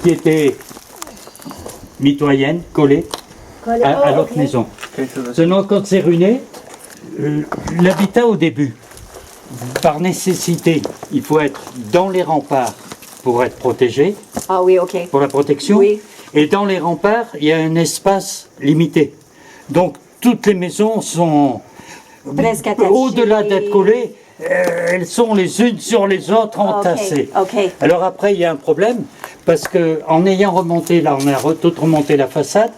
qui était mitoyenne, collée à l'autre maison. Seulement, quand c'est ruiné, l'habitat au début, par nécessité, il faut être dans les remparts pour être protégé, Ah oui, ok. pour la protection. Oui. Et dans les remparts, il y a un espace limité. Donc, toutes les maisons sont, Presque attachées. au-delà d'être collées, elles sont les unes sur les autres entassées. Ok. Alors après, il y a un problème, parce qu'en ayant remonté, là, on a tout remonté la façade,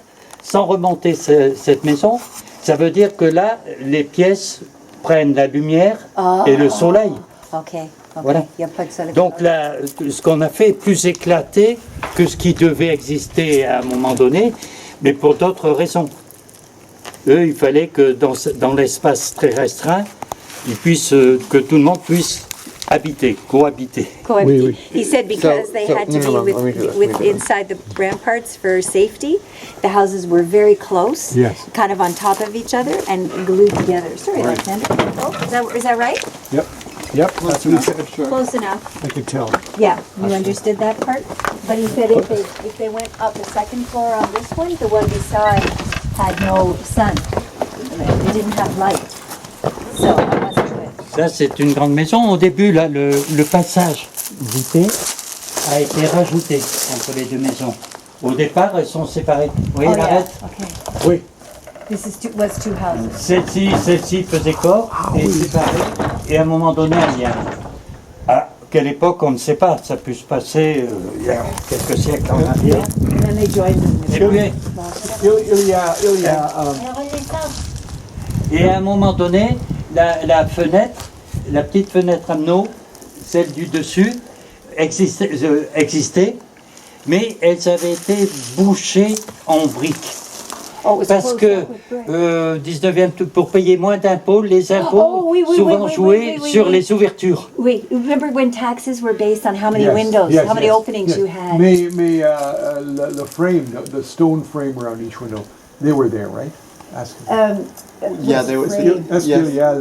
sans remonter cette maison, ça veut dire que là, les pièces prennent la lumière et le soleil. Ok. Voilà. Il n'y a pas de soleil. Donc là, ce qu'on a fait est plus éclaté que ce qui devait exister à un moment donné, mais pour d'autres raisons. Eux, il fallait que dans l'espace très restreint, que tout le monde puisse habiter, cohabiter. Oui. He said because they had to no, be let me do that, with let me do that. inside the ramparts for safety. The houses were very close, Yes. kind of on top of each other and glued together. Sorry, Alexander. Oh, is that right? Yep. Yep. That's what he said. Close enough. I could tell. Yeah, you understood that part? But he said if they went up the second floor on this one, the one beside had no sun. It didn't have light. So it wasn't good. Ça, c'est une grande maison. Au début, là, le passage voûté a été rajouté entre les deux maisons. Au départ, elles sont séparées. Vous voyez Oh, yeah. l'arête? Okay. Oui. This was two houses. Celle-ci faisait corps et séparée. Et à un moment donné, il y a... À quelle époque, on ne sait pas. Ça peut se passer il y a quelques siècles en arrière. And then they joined them. Et puis, et à un moment donné, la fenêtre, la petite fenêtre Amno, celle du dessus, existait, mais elles avaient été bouchées en briques. Oh, it was Parce closed que up with brick. 19e, pour payer moins d'impôts, les impôts oui, souvent oui, jouaient oui, sur oui. les ouvertures. Wait, remember when taxes were based on how many Yes, windows, yes, how many yes, openings yes. you had? The frame, the stone frame around each window, they were there, right? Ask him. Yeah, they would. Est-ce Yes. qu'il y a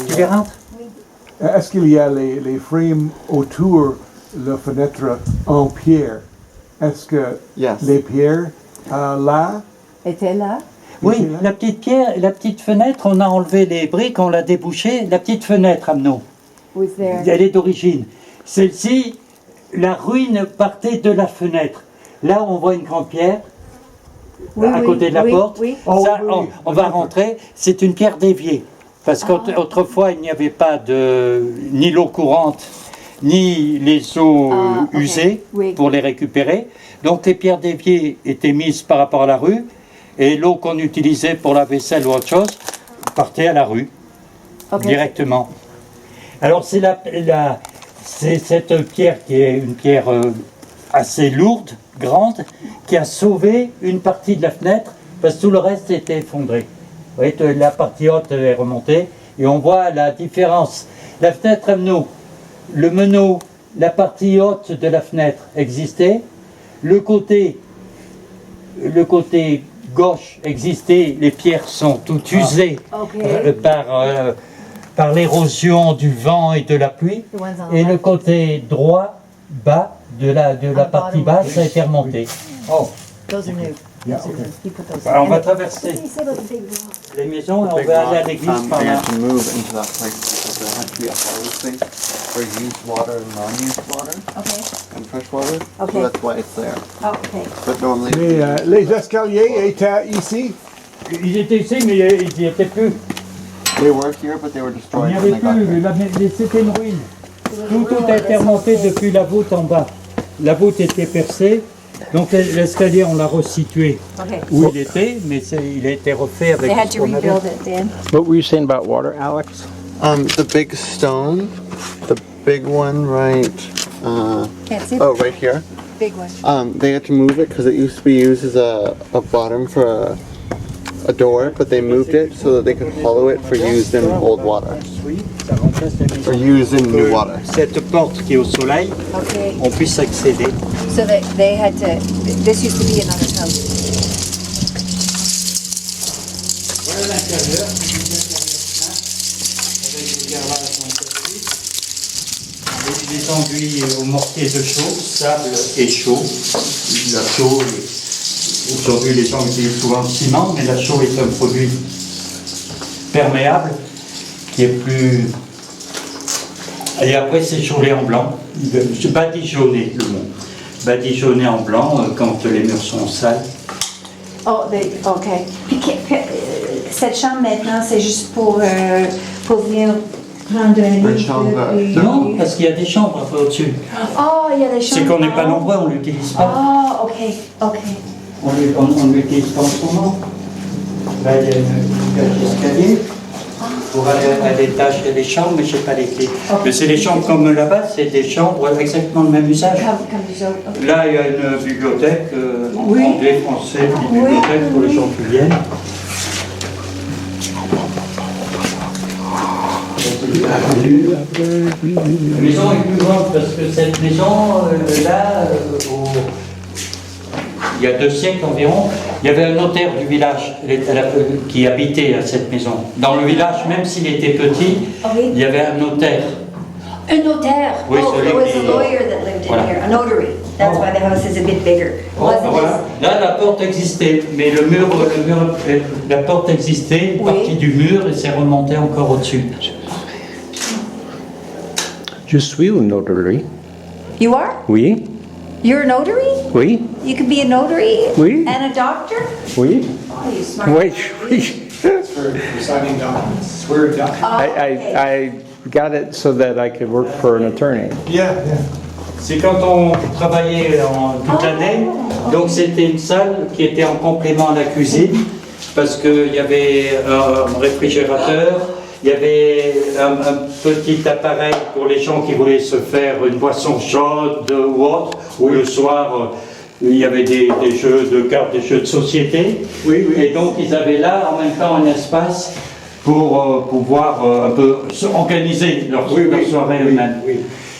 Tu verras? est-ce qu'il y a les frames autour la fenêtre en pierre? Est-ce que Yes. les pierres là? Était là? Oui, Ici, là? la petite pierre, la petite fenêtre, on a enlevé les briques, on l'a débouchée. La petite fenêtre Amno, Was there? elle est d'origine. Celle-ci, la ruine partait de la fenêtre. Là, on voit une grande pierre. Oui, à oui, côté de la oui, porte. oui. Oh, Ça, oui, oui. on va rentrer. C'est une pierre déviée. Parce qu'autrefois, il n'y avait pas ni l'eau courante, ni les eaux Ok. usées Oui. pour les récupérer. Donc les pierres déviées étaient mises par rapport à la rue. Et l'eau qu'on utilisait pour la vaisselle ou autre chose partait à la rue, Ok. directement. Alors c'est c'est cette pierre qui est une pierre assez lourde, grande, qui a sauvé une partie de la fenêtre parce que tout le reste était effondré. Vous voyez, la partie haute est remontée et on voit la différence. La fenêtre Amno, le meneau, la partie haute de la fenêtre existait, le côté gauche existait, les pierres sont toutes usées Ok. par l'érosion du vent et de la pluie. The ones on the Et le left. côté droit, bas, de la partie basse, ça a été remonté. Oh, Those are new. Yeah, Those are okay. new. He put those on in. va And traverser he said about the big rock. les maisons et on Big va aller à rock, l'église par they là. had to move into that place because there had to be a harbor space for used water and non-used water Okay. and fresh water. Okay. So that's why it's there. Oh, okay. But normally, Les escaliers étaient ici? Ils étaient ici, mais ils n'y étaient plus. they were here, but they were Il destroyed n'y when avait they got plus, here. c'était une ruine. Tout a été remonté depuis la voûte en bas. La voûte était percée, donc l'escalier on l'a resitué Okay. où il était, mais il a été refait avec They had ce to qu'on avait. rebuild it, Dan. What were you saying about water, Alex? The big stone, the big one right, Can't see oh, the right here. big one. They had to move it because it used to be used as a bottom for a door, but they moved it so that they could hollow it for used in old water Oui, ça remplace la maison. or used in new water. Cette porte qui est au soleil, Okay. on puisse accéder. So they had to, this used to be another house. Voilà l'intérieur, c'est un intérieur plein, avec des garage en tapis, avec des enduits au mortier de chaux, sable et chaux. La chaux, aujourd'hui les gens utilisent souvent le ciment, mais la chaux est un produit perméable qui est plus... Et après c'est chaulé en blanc, badigeonné le mot. Badigeonné en blanc quand les murs sont sales. Oh, OK. Cette chambre maintenant, c'est juste pour venir prendre un livre. chambre, Non, parce qu'il y a des chambres un peu au-dessus. Oh, il y a des chambres. C'est qu'on n'est pas en haut. nombreux, on ne l'utilise pas. Oh, OK. On ne l'utilise pas en ce moment. Là, il y a une cage d'escalier. Pour aller à l'étage, il y a des chambres, mais je n'ai pas les clés. Mais c'est des chambres comme là-bas, c'est des chambres avec exactement le même usage. Comme les autres. OK. Là, il y a une bibliothèque, Oui. anglais, français, une Oui, bibliothèque pour les oui. gens qui viennent. La maison est plus grande parce que cette maison, là, il y a 2 siècles environ, il y avait un notaire du village qui habitait à cette maison. Dans le village, même s'il était petit, Oui. il y avait un notaire. Un notaire. Oui, Oh, celui there was qui- a lawyer that lived in Voilà. here, a notary. That's why the house is a bit bigger. Wasn't Voilà. Là, la porte existait, mais la porte existait, une Oui. partie du mur, et c'est remonté encore au-dessus. Je suis une notary. You are? Oui, You're a notary? oui, You could be a notary Oui. and a doctor? oui. Oh, you smart. Oui, oui. For signing documents. We're a document. Oh, I, okay. I got it so that I could work for an attorney. Yeah. C'est quand on travaillait toute l'année, donc c'était une salle qui était en complément à la cuisine, parce qu'il y avait un réfrigérateur, il y avait un petit appareil pour les gens qui voulaient se faire une boisson chaude ou autre, ou le soir il y avait des jeux de cartes, des jeux de société, Oui, oui. et donc ils avaient là en même temps un espace pour pouvoir un peu organiser leur soirée eux-mêmes.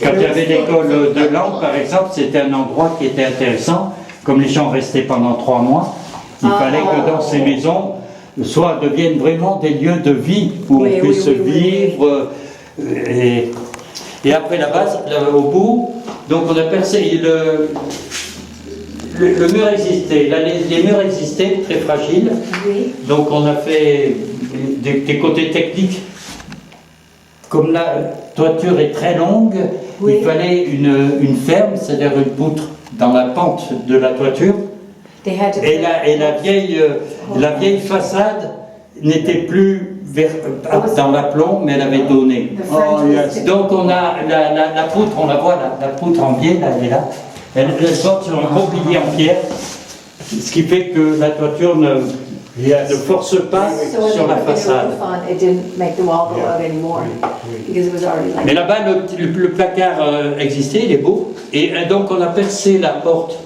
Quand il y avait l'école de langue, par exemple, c'était un endroit qui était intéressant. Comme les gens restaient pendant 3 mois, il fallait que dans ces maisons, soit deviennent vraiment des lieux de vie où Oui, on puisse oui, oui, vivre. Et après la base, là, au bout, donc on a percé le mur existait. Là, les murs existaient, très fragiles. Oui. Donc on a fait des côtés techniques. Comme la toiture est très longue, Oui. il fallait une ferme, c'est-à-dire une poutre dans la pente de la toiture. They had to Et la vieille façade n'était plus dans l'aplomb, mais elle avait donné. The French was- Donc on a la poutre, on la voit, la poutre en biais, là, elle est là. Elle porte sur un gros pilier en pierre, ce qui fait que la toiture ne force pas So when sur they la put the new façade. roof on, it didn't make the wall go out anymore because it was already like. Mais là-bas, le placard existait, il est beau. Et donc, on a percé la porte,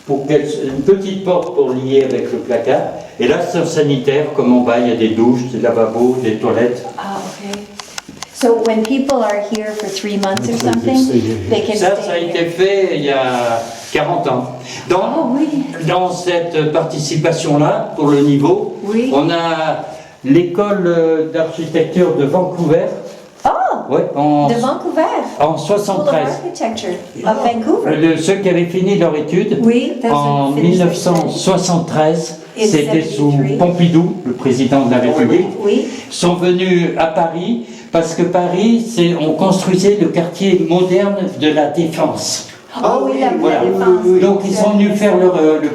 une petite porte pour lier avec le placard. Et là, c'est un sanitaire, comme en bas, il y a des douches, des lavabos, des toilettes. Ah, okay. So when people are here for 3 months or something, they can Ça a stay été here. fait il y a 40 ans. Oh, oui. Dans cette participation-là, pour le niveau, Oui. on a l'école d'architecture de Vancouver. Oh, Ouais, de Vancouver. en School of 73. Architecture of Vancouver. Ceux qui avaient fini leur étude, Oui, those en who finished their studies. 1973, In c'était sous 73. Pompidou, le président de la République, Oui. sont venus à Paris parce que Paris, on construisait le quartier moderne de la Défense. Oh, oui, la Voilà. défense. Donc ils sont venus faire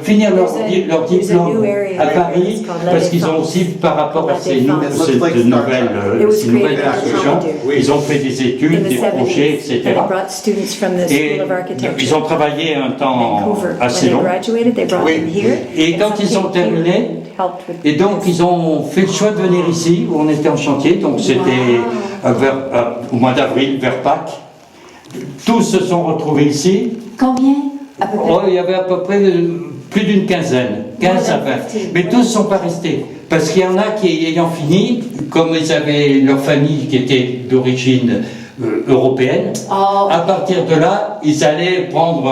finir leur There's a new diplôme area à there, Paris it's called La parce qu'ils ont Défense. aussi, par rapport à La ces Défense. cette It looks like nouvelle It was created institution, by Trump. ils ont fait des In études, the des 70s, projets, and etc. they brought students from the Et School of Architecture. ils ont travaillé un temps Vancouver. assez When long. they graduated, they brought them here. Et and quand some ils ont people came terminé, and helped with et donc ils ont fait le choix de venir ici, où on était en chantier, donc c'était au mois d'avril, vers Pâques. Tous se sont retrouvés ici. Combien? À peu près. Oh, il y avait à peu près plus d'une quinzaine, 15 à 20. Mais tous ne sont pas restés. Parce qu'il y en a qui, ayant fini, comme ils avaient leur famille qui était d'origine européenne. Oh, À partir de là, ils allaient prendre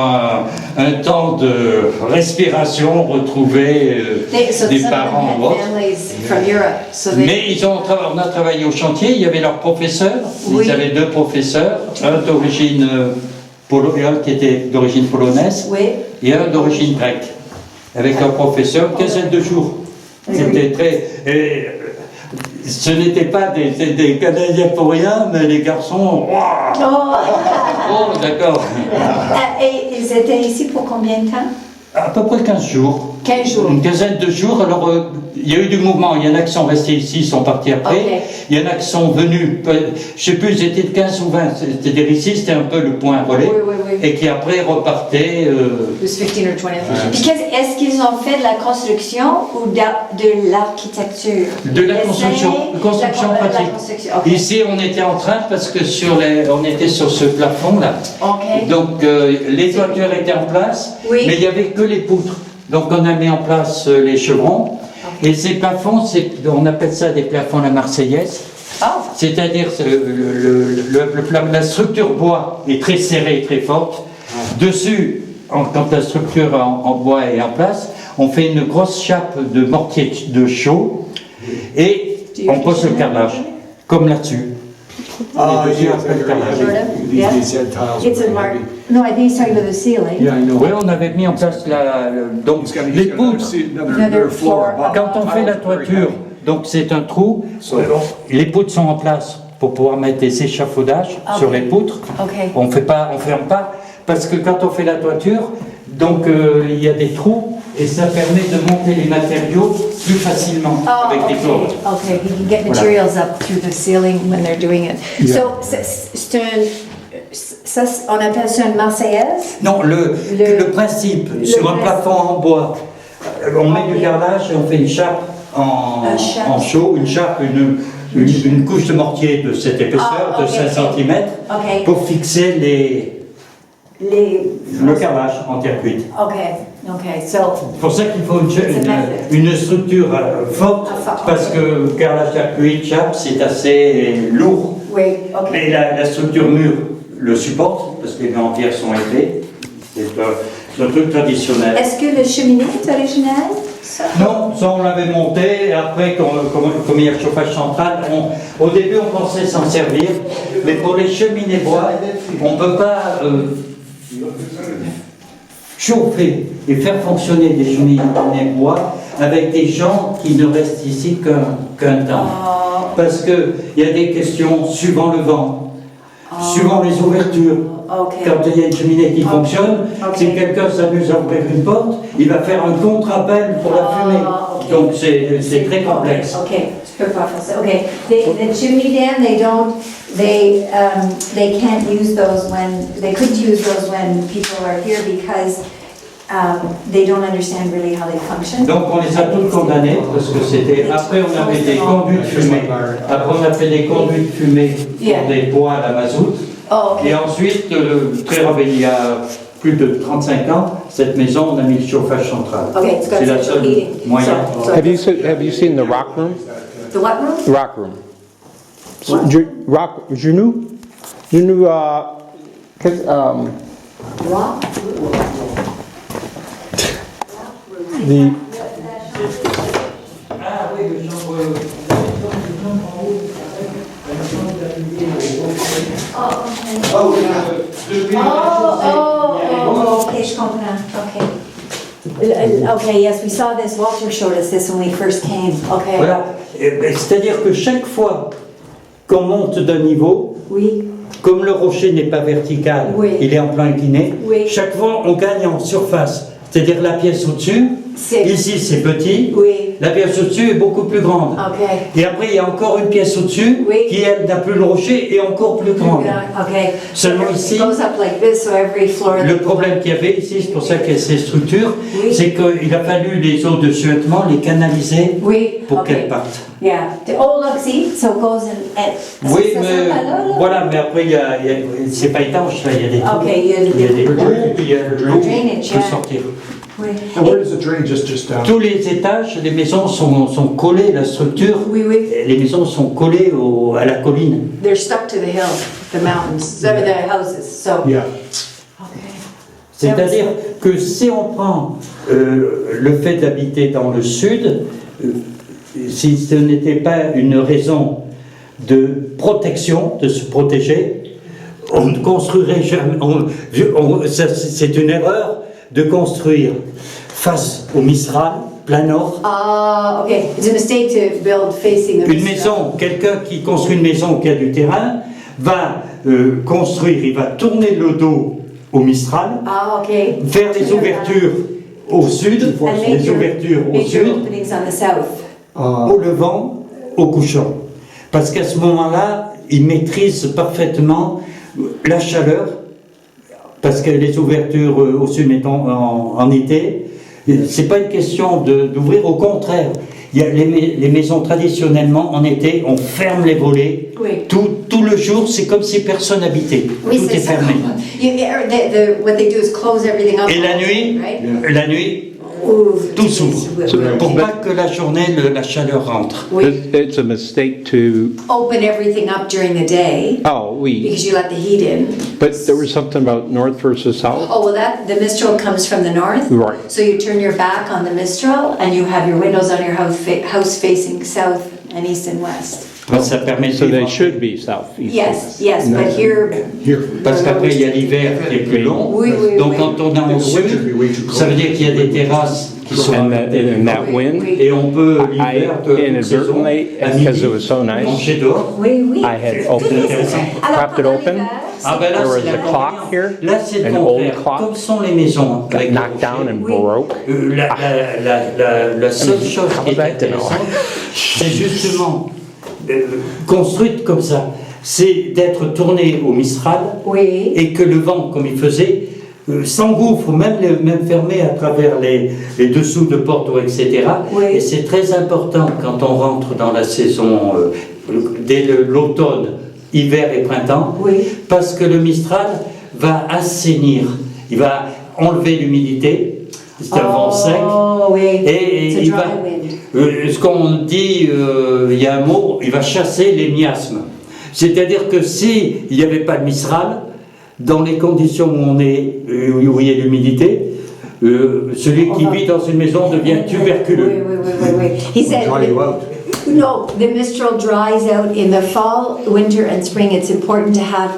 un temps de respiration, retrouver so des some of parents them ou had autres. families from Europe, so they. Mais on a travaillé au chantier, il y avait leurs professeurs, Oui. ils avaient 2 professeurs, un d'origine un qui était d'origine polonaise Oui. et un d'origine grecque, avec un professeur, une quinzaine de jours. C'était très... ce n'étaient pas des Canadiens pour rien, mais les garçons... Ouah, oh, d'accord. Et ils étaient ici pour combien de temps? À peu près 15 jours. 15 jours. Une quinzaine de jours. Alors, il y a eu du mouvement. Il y en a qui sont restés ici, sont partis après. Ok. Il y en a qui sont venus, je ne sais plus, ils étaient de 15 ou 20. C'est-à-dire ici, c'était un peu le point relais. Oui, oui, oui. Et qui après repartaient. It was 15 or 20. Because est-ce qu'ils ont fait de la construction ou de l'architecture? De la construction, construction de la pratique. construction, ok. Ici, on était en train parce que on était sur ce plafond-là. Ok. Donc, les toitures étaient en place, Oui. mais il n'y avait que les poutres. Donc, on a mis en place les chevrons. Et ces plafonds, on appelle ça des plafonds à la Marseillaise. Oh. C'est-à-dire la structure bois est très serrée, très forte. Dessus, quand la structure en bois est en place, on fait une grosse chape de mortier de chaux et on pose le carrelage, comme là-dessus. Ah, Et dessus, yeah, on fait le carrelage. Yeah. These tiles It's a were mark. heavy. No, I think he's talking about the ceiling. Yeah, I know. Oui, on avait mis en place donc He's got les another poutres. Another floor above. Quand on fait la toiture, donc c'est un trou, les poutres sont en place pour pouvoir mettre des échafaudages sur les poutres. Ok. On ferme pas, parce que quand on fait la toiture, donc il y a des trous et ça permet de monter les matériaux plus facilement Oh, avec des cordes. okay. Okay, you can get materials up through the ceiling when they're doing it. Yeah. So, on appelle ça une Marseillaise? Non, le principe, sur un plafond en bois, on met du carrelage et on fait une chape Un chape. en chaux, une chape, une couche de mortier de cette épaisseur, Ah, de ok, 5 ok. cm, Ok. pour fixer le carrelage en terre cuite. Okay, so, C'est pour ça qu'il faut C'est une structure forte, Forte. parce que carrelage terre cuite, chape, c'est assez lourd. oui, ok. Mais la structure mûre le supporte, parce que les murs en pierre sont épais. C'est un truc traditionnel. Est-ce que le cheminée est original? Ça? Non, ça on l'avait monté, et après, comme il y a le chauffage central, au début on pensait s'en servir, mais pour les cheminées bois, on ne peut pas chauffer et faire fonctionner des cheminées bois avec des gens qui ne restent ici qu'un temps. Parce qu'il y a des questions suivant le vent, suivant les ouvertures. Ok. Quand il y a une cheminée qui fonctionne, Ok. si quelqu'un s'amuse à ouvrir une porte, il va faire un contre-appel pour la fumée. ok. Donc c'est très complexe. Okay, je peux pas faire ça. Okay, the chimney dam, they can't use those they couldn't use those when people are here because they don't understand really how they function. Donc on les a tous condamnés parce que c'était. Après on avait des conduits de fumée. Après on a fait des conduits de fumée Yeah. pour des poêles à mazout. Oh, okay. Et ensuite, il y a plus de 35 ans, cette maison, on a mis le chauffage central. Okay, it's got C'est la central seule heating. moyen. So Have you seen the rock room? the what room? The rock room. Rock Junou? Rock. The Ah oui, le chambre. Okay, je comprends. Okay. Okay, yes, we saw this. Walter showed us this when we first came. Okay. Voilà. C'est-à-dire que chaque fois qu'on monte d'un niveau, Oui. comme le rocher n'est pas vertical, Oui. il est en plan incliné, Oui. chaque fois on gagne en surface. C'est-à-dire la pièce au-dessus, ici c'est petit, Oui. la pièce au-dessus est beaucoup plus grande. Okay. Et après il y a encore une pièce au-dessus Oui. qui elle n'a plus le rocher et encore plus grande. Okay. Seulement ici, It goes up like this, so every floor. le problème qu'il y avait ici, c'est pour ça qu'il y a ces structures, Oui. c'est qu'il a fallu les eaux de suintement les canaliser Oui. pour okay. qu'elles partent. Yeah, oh, look, see, so it goes in, Oui, ça mais sert pas là, là? voilà, mais après, c'est pas étanche, là, il y a des trous. Ok, il y a des- Il y a des trous, drainage. puis il y a l'eau qui Drainage, peut yeah. sortir. Oui. And where does it drain? Just down? Tous les étages, les maisons sont collées, la structure, Oui, oui. les maisons sont collées à la colline. They're stuck to the hill, the mountains, the houses, so. Yeah. Okay. C'est-à-dire que si on prend le fait d'habiter dans le sud, si ce n'était pas une raison de protection, de se protéger, on ne construirait jamais. C'est une erreur de construire face au Mistral, plein nord. Okay, it's a mistake to build facing the Une maison, quelqu'un qui construit une maison qui a du terrain, va construire, il va tourner le dos au Mistral, Okay. faire des ouvertures au sud, And make des your- ouvertures au make your sud, openings on the south. au levant, au couchant. Parce qu'à ce moment-là, il maîtrise parfaitement la chaleur, parce que les ouvertures au sud, mettons en été, c'est pas une question d'ouvrir, au contraire. Il y a les maisons traditionnellement en été, on ferme les volets. Oui. Tout le jour, c'est comme si personne habitait. Oui, Tout c'est est ça. fermé. What they do is close everything up. Et la nuit, Right? la nuit, Ooh, tout s'ouvre. oui. Pour pas que la journée, la chaleur rentre. Oui. It's a mistake to, Open everything up during the day oh, we, because you let the heat in. but there was something about north versus south? Oh, well, the Mistral comes from the north. Right. So you turn your back on the Mistral and you have your windows on your house facing south and east and west. Ça permet So de they vivre. should be south, east. Yes, yes, but here, Parce qu'après, il y a l'hiver qui est plus long. Oui, oui, Donc, oui. quand on est au sud, ça veut dire qu'il y a des terrasses qui sont And that wind, et on peut l'hiver I de toute saison, inadvertently, à because midi, it was so nice, manger dehors. oui, oui. I had opened it, Alors, propped it pendant open. l'hiver, Ah ben là, There was c'est a l'inconvénient. clock here, Là, c'est le an old contraire. clock. Comme sont les maisons Got avec knocked down and Oui. broke. La seule chose qui est How's that to know? intéressante, c'est justement construite comme ça. C'est d'être tourné au Mistral Oui. et que le vent, comme il faisait, s'engouffre, même fermé à travers les dessous de portes, etc. Oui. Et c'est très important quand on rentre dans la saison, dès l'automne, hiver et printemps, Oui. parce que le Mistral va assainir, il va enlever l'humidité, c'est un vent sec, Oh, oui. et It's a il dry va, wind. ce qu'on dit, il y a un mot, il va chasser les miasmes. C'est-à-dire que s'il n'y avait pas de Mistral, dans les conditions où on est, où il y a l'humidité, celui qui vit dans une maison devient tuberculeux. Oui. He said, Dry you out. no, the Mistral dries out in the fall, winter, and spring. It's important to have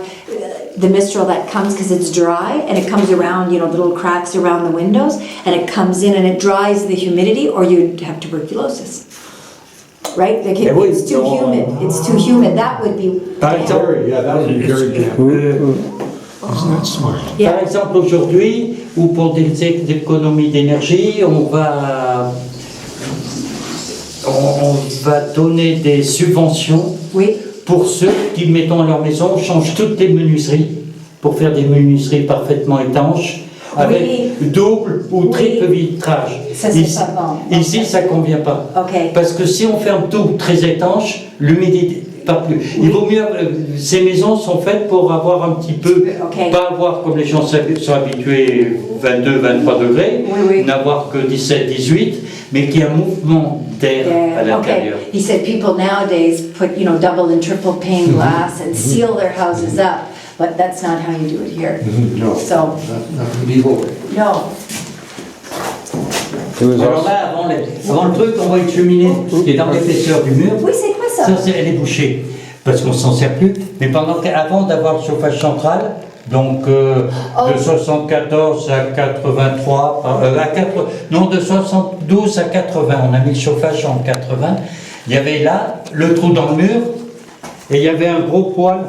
the Mistral that comes because it's dry and it comes around, little cracks around the windows, and it comes in and it dries the humidity, or you'd have tuberculosis. Right? Like Eh oui, it's too on- humid. It's too humid. That would be. Par exemple, Very, yeah, that would be very damp. Isn't that smart? Par Yeah. exemple, aujourd'hui, ou pour des économies d'énergie, on va donner des subventions Oui. pour ceux qui, mettons à leur maison, changent toutes les menuiseries pour faire des menuiseries parfaitement étanches, avec double ou triple vitrage. Ça, c'est Ici, pas bon. ici, ça ne convient pas. Ok. Parce que si on ferme tout très étanche, l'humidité pas plus. Il vaut mieux. Ces maisons sont faites pour avoir un petit peu, Ok. pas avoir comme les gens sont habitués 22, 23 degrés, Oui. n'avoir que 17, 18, mais qu'il y ait un mouvement d'air à Yeah, l'intérieur. okay. He said people nowadays put, double and triple pane glass and seal their houses up, but that's not how you do it here. No, So, not the medieval way. no. It was Alors also, là, avant le truc, on voit une cheminée qui est dans l'épaisseur du mur. Oui, c'est quoi ça? Ça, elle est bouchée, parce qu'on s'en sert plus. Mais avant d'avoir le chauffage central, donc de 74 à 83, de 72 à 80, on a mis le chauffage en 80. Il y avait là le trou dans le mur, et il y avait un gros poêle.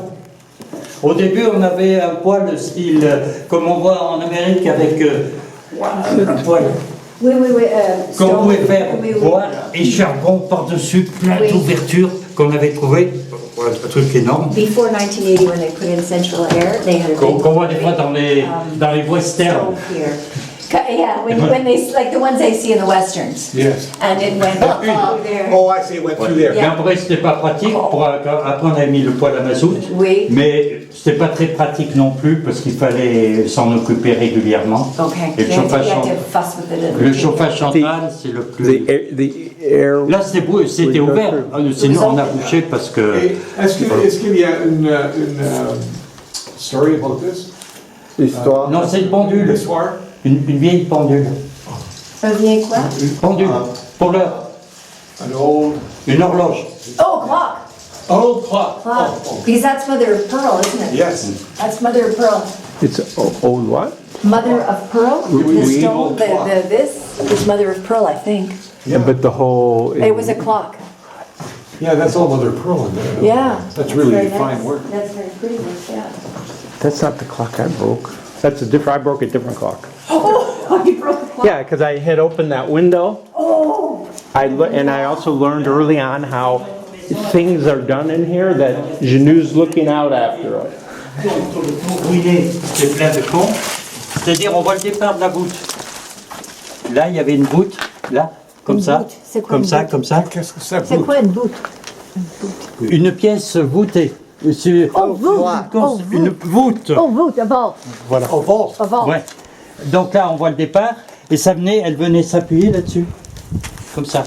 Au début, on avait un poêle style, comme on voit en Amérique, avec un poêle. Oui. Qu'on stone. pouvait faire Oui. bois et charbon par-dessus, plein Oui. d'ouvertures qu'on avait trouvé. Un truc énorme. Before 1980, when they put in central air, they had a Qu'on big voit des fois dans les westerns. stove here. Yeah, when they, like the ones I see in the westerns. Yes. And it went up through there. Oh, I see, it went through there. Mais après, c'était pas pratique. Après, on avait mis le poêle à mazout. Oui. Mais c'était pas très pratique non plus parce qu'il fallait s'en occuper régulièrement. Okay. Et le chauffage, You had to fuss with it. le chauffage central, c'est le plus. The air. Là, c'était ouvert. Sinon, on a bouché parce que. Et est-ce qu'il y a une story about this? L'histoire. Non, c'est une pendule. L'histoire? Une vieille pendule. Un vieil quoi? Une pendule. Pour l'heure. An old... Une horloge. Oh, clock. Old clock. Clock. Oh, Because that's mother of pearl, isn't it? yes. That's mother of pearl. It's old what? Mother of pearl? We The need stone, old clock. this is mother of pearl, I think. Yeah, but the whole. It was a clock. Yeah, that's all mother of pearl in there. Yeah. That's really very fine nice. work. That's very pretty work, yeah. That's not the clock I broke. That's a different. I broke a different clock. Oh, you broke the clock. Yeah, because I had opened that window. Oh. And I also learned early on how things are done in here that Janou's looking out after us. Ruiné, c'est plein de cons. C'est-à-dire, on voit le départ de la voûte. Là, il y avait une voûte, là, comme Une ça. voûte, c'est quoi Comme une ça, voûte? comme ça. Qu'est-ce que c'est? C'est quoi une voûte? Une pièce voûtée. C'est- Oh, voûte. Oh, Une voûte. Oh, voûte, a vault. Voilà. Oh, vault. A vault. Ouais. Donc là, on voit le départ, et ça venait, elle venait s'appuyer là-dessus. Comme ça.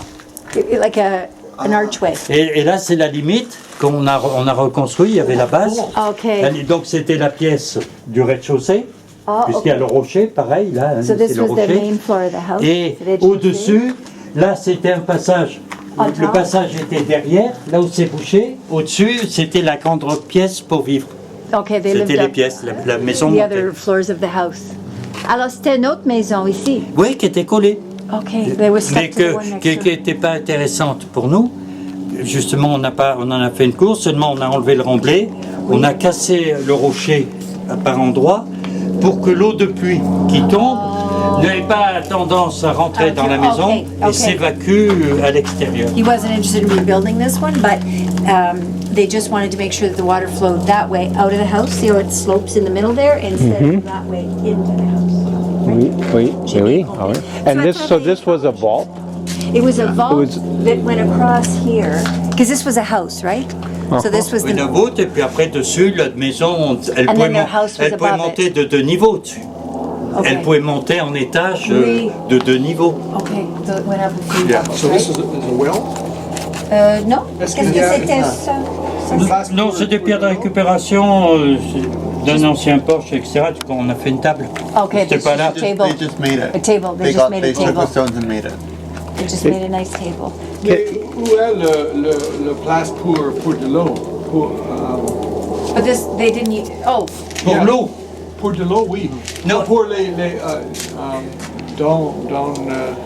Like an archway. Et là, c'est la limite qu'on a, on a reconstruit, il y avait la base. Okay. Donc c'était la pièce du rez-de-chaussée, Ah, puisqu'il y a okay. le rocher, pareil, là, hein, So c'est this le was the rocher. main floor of the house. Et So they just au-dessus, là, c'était un passage. On Le top. passage était derrière, là où c'est bouché. Au-dessus, c'était la grande pièce pour vivre. Okay, they lived C'était les up pièces, la maison the montée. other floors of the house. Alors c'était une autre maison ici. Oui, qui était collée. Okay, they were Mais stuck to the one next qui door. n'était pas intéressante pour nous. Justement, on en a fait une course, seulement on a enlevé le remblai, on a cassé le rocher par endroits pour que l'eau de pluie qui tombe n'ait pas tendance à rentrer dans la maison Okay, et okay. s'évacue à l'extérieur. He wasn't interested in rebuilding this one, but they just wanted to make sure that the water flowed that way out of the house. See how it slopes in the middle there instead of that way into the house. Oui, oui, oui. Ah ouais. And I this, thought so they- this was a vault. It was a vault was- that went across here, because this was a house, right? So this was Une the, voûte et puis après dessus, la maison, elle And pouvait, then their house was elle pouvait above monter de 2 niveaux dessus. okay. Elle pouvait monter en étage Oui. de 2 niveaux. Okay, so it went up a few Yeah. levels, So this right? is a well? Non, Est-ce qu'est-ce qu'il que y a c'était une- ça? Non, c'est des pierres de récupération d'un ancien porche, etc. Du coup, on a fait une table. Okay, C'était this pas is là. a table. They just made it. A table, they They just got, made they a took the table. stones and made it. They just made a nice table. Mais où est le place pour de l'eau? But this, they didn't use, oh, Pour Yeah. l'eau. Pour de l'eau, oui. Non. Pour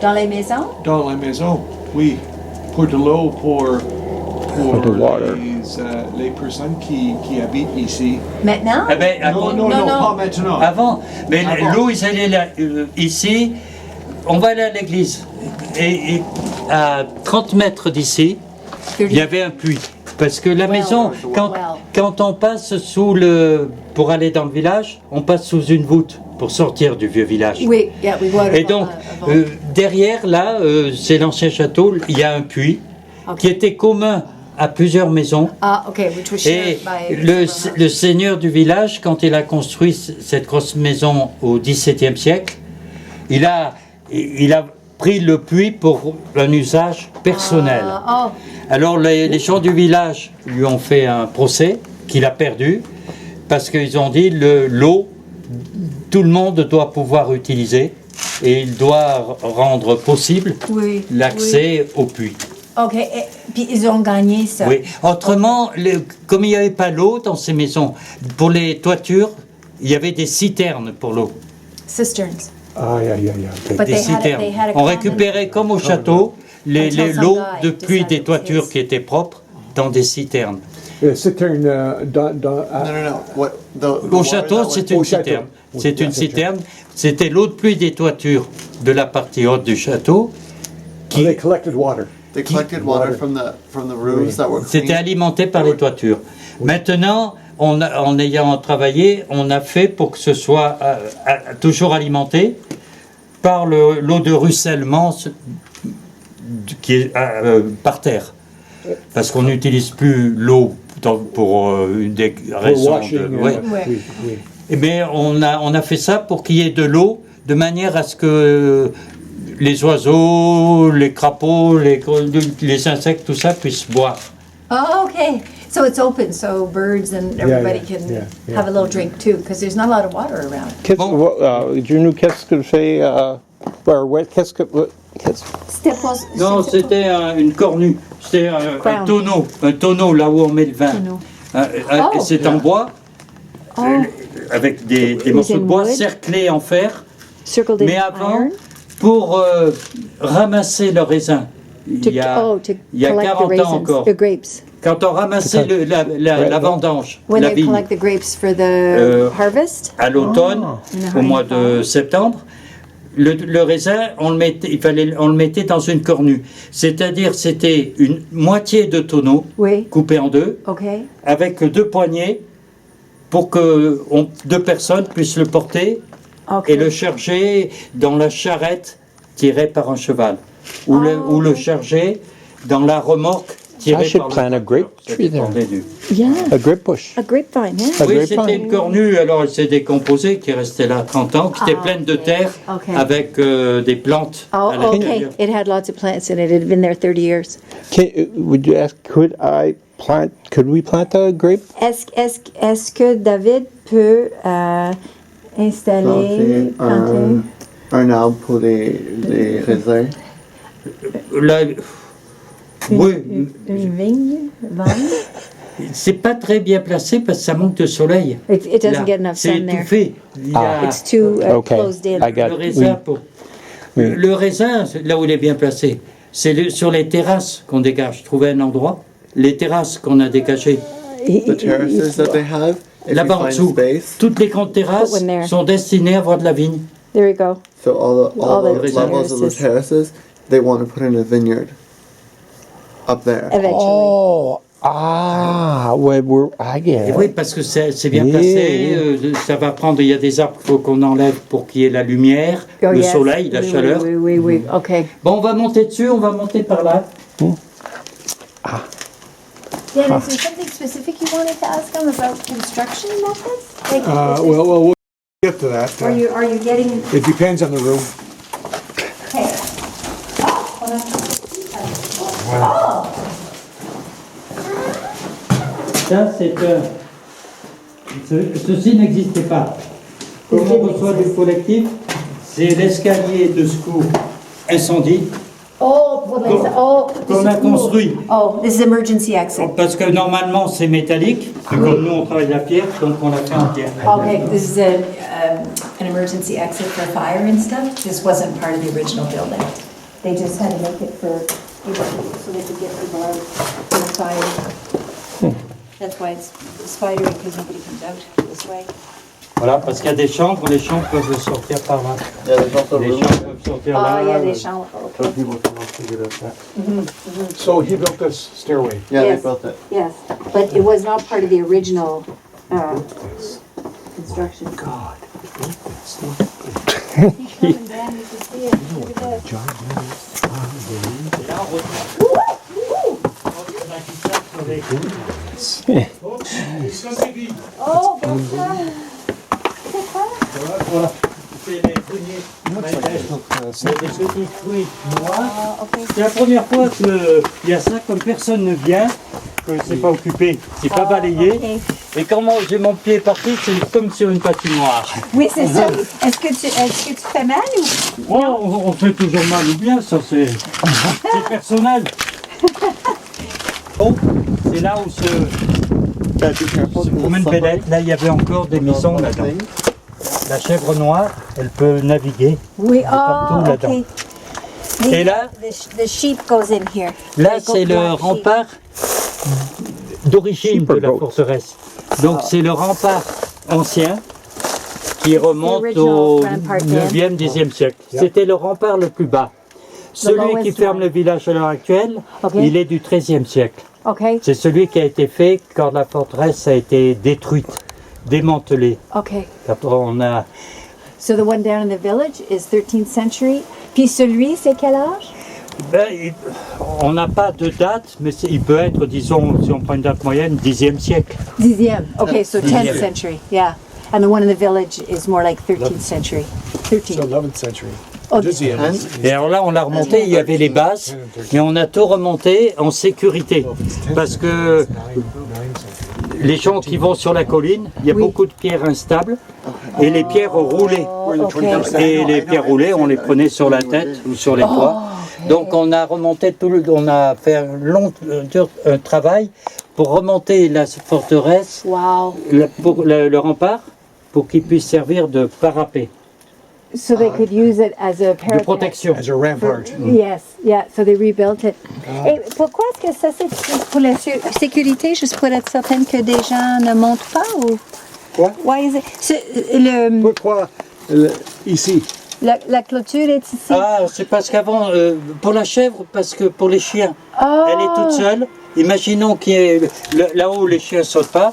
dans les maisons? dans la maison, oui. Pour de l'eau, pour the water. les personnes qui habitent ici. Maintenant? Eh ben, Non, avant- non, non, non, non. pas maintenant. Avant, mais Avant. l'eau, ils allaient là, ici. On va aller à l'église. Et à 30 mètres d'ici, il y avait un puits. Parce que la maison, quand on passe pour aller dans le village, on passe sous une voûte pour sortir du vieux village. Oui, yeah, we water Et donc, derrière, là, c'est l'ancien château, il y a un puits qui était commun à plusieurs maisons. Ah, okay, which was Et shared by... le seigneur du village, quand il a construit cette grosse maison au XVIIe siècle, il a pris le puits pour un usage personnel. Oh, Alors les gens du village lui ont fait un procès qu'il a perdu parce qu'ils ont dit l'eau, tout le monde doit pouvoir utiliser et il doit rendre possible oui. l'accès au puits. Oui. OK, puis ils ont gagné ça. Oui. Autrement, comme il n'y avait pas l'eau dans ces maisons, pour les toitures, il y avait des citernes pour l'eau. Cisterns. Ah, yeah. But Des they citernes. had a On common- récupérait comme au château Until some l'eau guy depuis decided des toitures his. qui étaient propres dans des citernes. Citerne dans... No. What the Au water château, that went- c'est une Au château. citerne. Oui, C'est la une citerne. citerne. C'était l'eau de pluie des toitures de la partie haute du château. They collected water. They collected water from the roofs that were C'était clean. alimenté par les toitures. Maintenant, en ayant travaillé, on a fait pour que ce soit toujours alimenté par l'eau de ruissellement qui est par terre. Parce qu'on n'utilise plus l'eau pour des raisons washing, ouais. oui, oui. Mais on a fait ça pour qu'il y ait de l'eau, de manière à ce que les oiseaux, les crapauds, les insectes, tout ça puissent boire. Oh, okay. So it's open, so birds and everybody can have a little drink too, because there's not a lot of water around. Junou, qu'est-ce que fait, qu'est-ce que, Non, c'était une cornue, c'était un tonneau là où on met le vin. Tonneau. Et c'est en bois, avec des morceaux de bois cerclés en fer. Circled in Mais avant, iron pour ramasser le raisin, il y a to 40 collect the ans raisins, encore, the grapes. quand on ramassait la vendange, When la they vigne, collect the grapes for the harvest. à l'automne, Oh. au mois de septembre, le raisin, on le mettait dans une cornue. C'est-à-dire, c'était une moitié de tonneau, Oui. coupé en deux, Okay. avec 2 poignées, pour que 2 personnes puissent le porter Okay. et le charger dans la charrette tirée par un cheval, ou le charger dans la remorque tirée I should par plant le a grape tracteur. tree there. Ça dépendait du- Yeah. A grape bush. A grapevine, yeah. A Oui, grapevine. c'était une cornue, alors elle s'est décomposée, qui est restée là 30 ans, qui était pleine de terre, Ok. avec des plantes Oh, à okay. l'intérieur. It had lots of plants in it. It had been there 30 years. Would you ask, could we plant a grape? Est-ce que David peut installer, planter un arbre pour les raisins. Là, oui, une vigne? c'est pas très bien placé parce que ça manque de soleil. It doesn't Là, get enough c'est sun there. étouffé. Il y a It's too Okay. closed in. I got le raisin, le raisin, là où il est bien placé, c'est sur les terrasses qu'on dégage. Trouver un endroit, les terrasses qu'on a dégagées. The terraces that they have, if Là-bas you en find dessous, space, toutes les grandes terrasses Put one there. sont destinées à avoir de la vigne. There you go. so all All the the levels of the terraces. terraces, they want to put in a vineyard up there. Eventually. Oh, I get Et it. oui, parce que c'est bien Yeah. placé, ça va prendre, il y a des arbres qu'il faut qu'on enlève pour qu'il y ait la lumière, Oh, le yes. soleil, la Oui, chaleur. Oui. Okay. Bon, on va monter dessus, on va monter par là. Dan, is there something specific you wanted to ask him about construction methods? Like, Well, we'll get to that. are you getting? It depends on the room. Okay. Ça, ceci n'existait pas. Comme on reçoit du collectif, c'est l'escalier de secours incendie Oh, qu'on a construit. Oh, this is emergency exit. Parce que normalement c'est métallique, et comme nous on travaille la pierre, donc on l'a fait en pierre. Okay, this is an emergency exit for fire and stuff. This wasn't part of the original building. They just had to make it for, so they could get people out in the fire. That's why it's spidery, because nobody comes out this way. Voilà, parce qu'il y a des chambres, les chambres peuvent sortir par là. Yeah, there's also Les room. chambres peuvent sortir là. Oh, yeah, they shall, okay. People come up to get at that. So he built this stairway. Yeah, Yes. they built it. Yes, but it was not part of the original construction. God. Oh, bon ça. C'est quoi? Voilà. C'est les premiers. C'est des petits fruits noirs. Ok. C'est la première fois qu'il y a ça, comme personne ne vient, que c'est pas occupé, c'est pas balayé. Ok. Et quand j'ai mon pied parti, c'est comme sur une patinoire. Oui, c'est ça. Est-ce que tu fais mal ou? Oh, on fait toujours mal ou bien, ça c'est personnel. Bon, c'est là où se promène Bélette. Là, il y avait encore des maisons là-dedans. La chèvre noire, elle peut naviguer. Oui, partout oh, là-dedans. ok. Et là, The sheep goes in here. là Like c'est le black sheep. rempart d'origine de la forteresse. Donc c'est le rempart ancien qui remonte au original rampart 9e, 10e siècle. C'était le rempart le plus bas. Celui qui lowest ferme one. le village à l'heure actuelle, Ok. il est du 13e siècle. Ok, C'est celui qui a été fait quand la forteresse a été détruite, démantelée. ok. Après, on a So the one down in the village is 13th century. Puis celui, c'est quel âge? On n'a pas de date, mais il peut être, disons, si on prend une date moyenne, 10e siècle. 10e. Okay, so 10th Yeah. century. Yeah. And the one in the village is more like 13th century. 13th. 11th century. Oh, Deuxième. Et alors là, on l'a remonté, il y avait les bases, et on a tout remonté en sécurité. Parce que les gens qui vont sur la colline, il y a beaucoup de pierres instables, et les pierres roulées. okay. Et les pierres roulées, on les prenait sur la tête ou sur les toits. Donc on a remonté on a fait un travail pour remonter la forteresse, Wow. pour le rempart, pour qu'il puisse servir de parapet, So they could use it as a de parapet. protection. As a rampart. Yes, yeah, so they rebuilt it. Et pourquoi est-ce que ça c'est pour la sécurité, juste pour être certaine que des gens ne montent pas ou? Quoi? Why is it? Pourquoi ici? La clôture est ici. Ah, c'est parce qu'avant, pour la chèvre, parce que pour les chiens, Oh. elle est toute seule. Imaginons qu'il y ait là-haut les chiens sautent pas,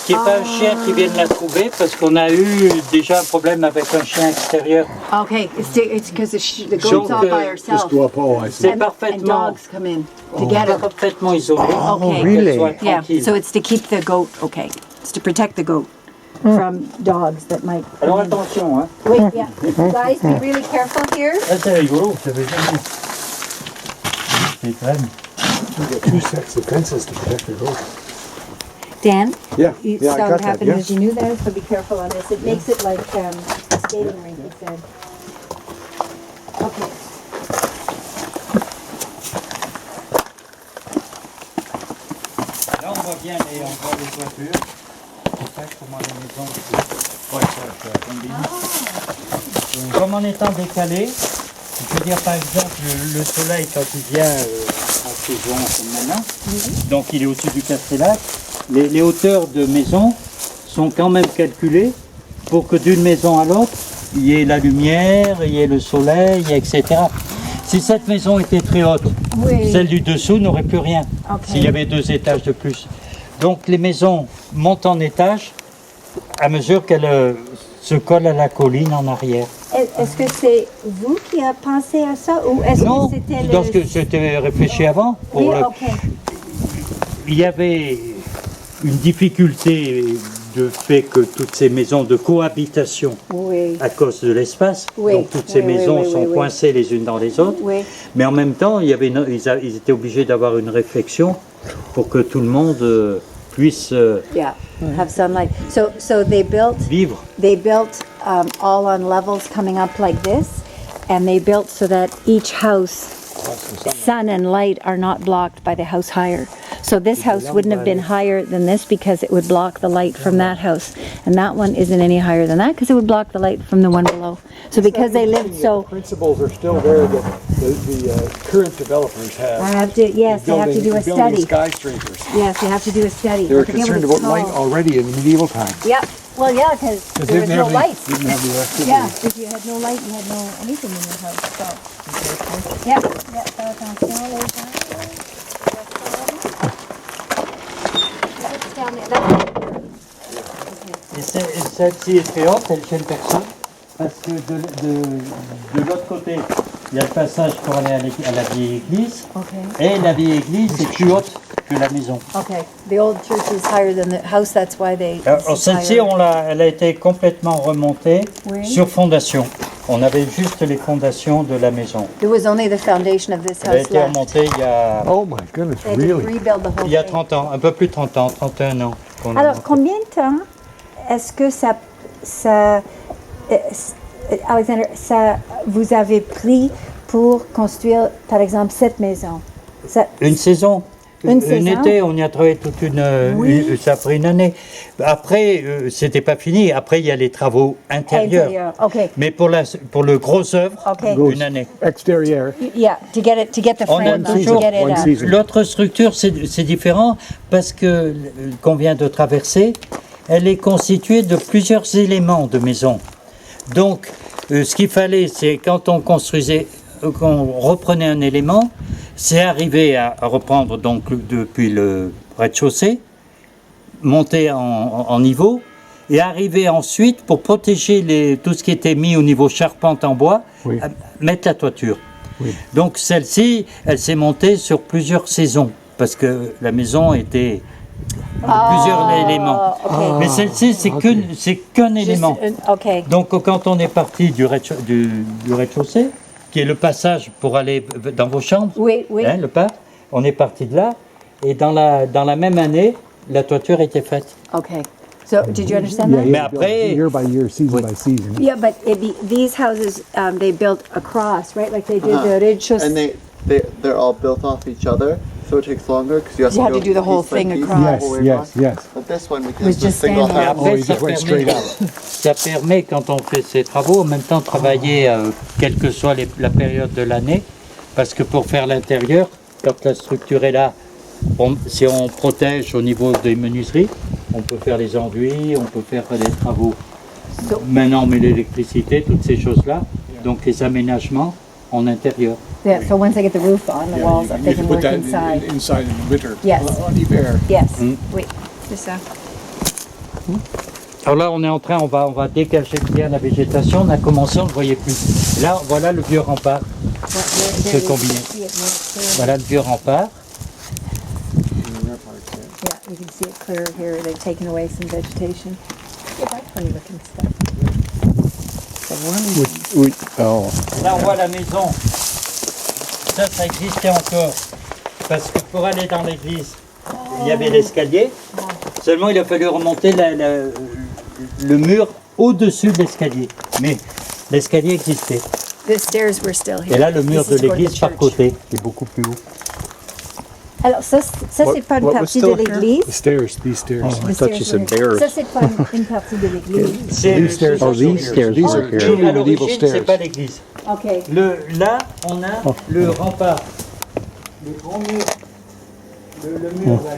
qu'il n'y ait pas un chien qui vienne la trouver, parce qu'on a eu déjà un problème avec un chien extérieur. Okay, it's because the goat's Donc, all by Just herself. go up, oh, I see. C'est And parfaitement, dogs come in to get her. parfaitement isolé. Okay. Qu'elle soit Yeah, tranquille. so it's to keep the goat, okay. It's to protect the goat from dogs that might. Alors attention, hein. Wait, yeah. Guys, be really careful here. Ça c'est rigolo, ça veut dire. C'est quand même. You get 2 sets of fences to protect your goat. Dan, Yeah, you yeah, I saw got what that, happened yeah. as you knew that, so be careful on this. It makes it like a skating rink, he said. Okay. Là on voit bien on voit les toitures. C'est ça comment les maisons. Ouais, ça, je suis à Combini. Comme en étant décalé, je veux dire par exemple le soleil quand il vient en saison comme maintenant, donc il est au-dessus du Castellac, les hauteurs de maisons sont quand même calculées pour que d'une maison à l'autre, il y ait la lumière, il y ait le soleil, etc. Si cette maison était très haute, Oui. celle du dessous n'aurait plus rien, Ok. s'il y avait 2 étages de plus. Donc les maisons montent en étage à mesure qu'elles se collent à la colline en arrière. Est-ce que c'est vous qui avez pensé à ça ou est-ce Non, que c'était parce que c'était réfléchi avant. Pour Oui, le- ok. Il y avait une difficulté de fait que toutes ces maisons de cohabitation Oui. à cause de l'espace, Oui, donc toutes ces oui, oui, maisons oui, sont oui, oui. coincées les unes dans les autres, Oui. mais en même temps il y avait ils étaient obligés d'avoir une réflexion pour que tout le monde puisse Yeah. Have sunlight. So they built vivre. all on levels coming up like this, and they built so that each house, sun and light are not blocked by the house higher. So this house wouldn't have been higher than this because it would block the light from that house, and that one isn't any higher than that because it would block the light from the one below. So because they lived so, Principles are still there that the current developers have. I have to, yes, they have to do a Building study. skyscrapers. Yes, they have to do a study. They were I forget what concerned it's about light called. already in medieval times. Yep. Well, yeah, because there was Didn't no have lights. didn't have the electricity. Yeah, if you had no light, you had no anything in your house, so. Yep, yep, fais attention les gens. Et celle-ci est très haute, elle ne gêne personne, parce que de l'autre côté, il y a le passage pour aller à la vieille église, Okay, et la vieille église est plus haute que la maison. okay. The old church is higher than the house, that's why they. Alors celle-ci, elle a été complètement remontée Oui. sur fondation. On avait juste les fondations de la maison. It was only the foundation of this Elle a house été left. remontée Oh my goodness, They had to really? rebuild the whole il y a thing. 30 ans, un peu plus de 30 ans, 31 ans. qu'on a Alors, monté. combien de temps est-ce que Alexander, ça vous avez pris pour construire, par exemple, cette maison? Une saison. Une saison. été, on y a travaillé toute ça a pris une année. Après, c'était pas fini. Après, il y a les travaux intérieurs. Okay. Mais pour le gros œuvre, Okay. une année. Exterior. Yeah, to get the On a frame, to toujours get it one up. season. L'autre structure, c'est différent parce que qu'on vient de traverser, elle est constituée de plusieurs éléments de maison. Donc, ce qu'il fallait, c'est quand on construisait, qu'on reprenait un élément, c'est arriver à reprendre donc depuis le rez-de-chaussée, monter en niveau et arriver ensuite, pour protéger tout ce qui était mis au niveau charpente en bois, Oui. à mettre la toiture. Oui. Donc celle-ci, elle s'est montée sur plusieurs saisons, parce que la maison était plusieurs éléments. ok. Mais celle-ci, c'est qu'un élément. Ok. Donc quand on est parti du rez-de-chaussée, qui est le passage pour aller dans vos chambres, Oui, oui. hein, le pas, on est parti de là, et dans la même année, la toiture était faite. Okay. So, did you understand Yeah, that? Mais yeah, après- year by year, season by season. Yeah, but these houses, they built across, right? Like they did the rez-de-chaussée. And they're all built off each other, so it takes longer because you have You to had to go do the whole piece by thing piece across. the Yes, whole way yes, across. yes. But this one, because Was it's a just single standing. Et house. après, Oh, you ça just went straight permet, up. ça permet, quand on fait ces travaux, en même temps de travailler, quelle que soit la période de l'année, parce que pour faire l'intérieur, quand la structure est là, si on protège au niveau des menuiseries, on peut faire les enduits, on peut faire les travaux. Maintenant, on met l'électricité, toutes ces choses-là, donc les aménagements en intérieur. Yeah, so once they get the roof on the walls, Yeah, they you can can work put that inside. inside in winter. Yes. En hiver. Yes. Mm. Oui, c'est ça. Alors là, on est en train, on va dégager bien la végétation. On a commencé, on ne le voyait plus. Là, voilà le vieux rempart. C'est combiné. Voilà le vieux rempart. Yeah, you can see it clear here. They've taken away some vegetation. Yeah, that's funny looking stuff. The wormy. Oui. Oh. Là, on voit la maison. Ça existait encore. Parce que pour aller dans l'église, il y avait l'escalier. Seulement, il a fallu remonter le mur au-dessus de l'escalier. Mais l'escalier existait. The stairs were still here. Et là, le mur This de is for the l'église par church. côté, qui est beaucoup plus haut. Alors ça c'est pas une what was partie de still here? l'église. The stairs, these stairs. The thought you stairs said were here. bears. Ça c'est pas une partie de l'église. C'est- stairs ce are sont- these stairs These are are here. here. À Medieval l'origine, c'est stairs. pas l'église. Ok. Là, on a le rempart. Le grand mur. Le mur, là.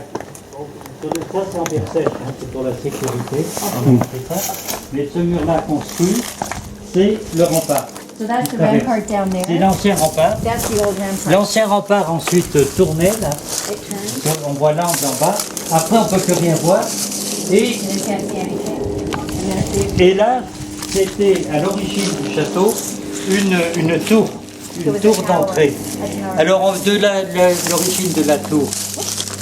Sur le toit, c'est en pierre sèche, hein, c'est pour la sécurité. On a fait ça. Mais ce mur-là construit, c'est le rempart. So that's the Traverse. rampart down C'est there. l'ancien rempart. That's the old rampart. L'ancien rempart ensuite tournait, là. It turns. On voit l'angle en bas. Après, on ne peut plus rien voir. Et, And you can't see anything. And then et là, c'était à l'origine du château une tour. Une tour d'entrée. Alors, de l'origine de la tour,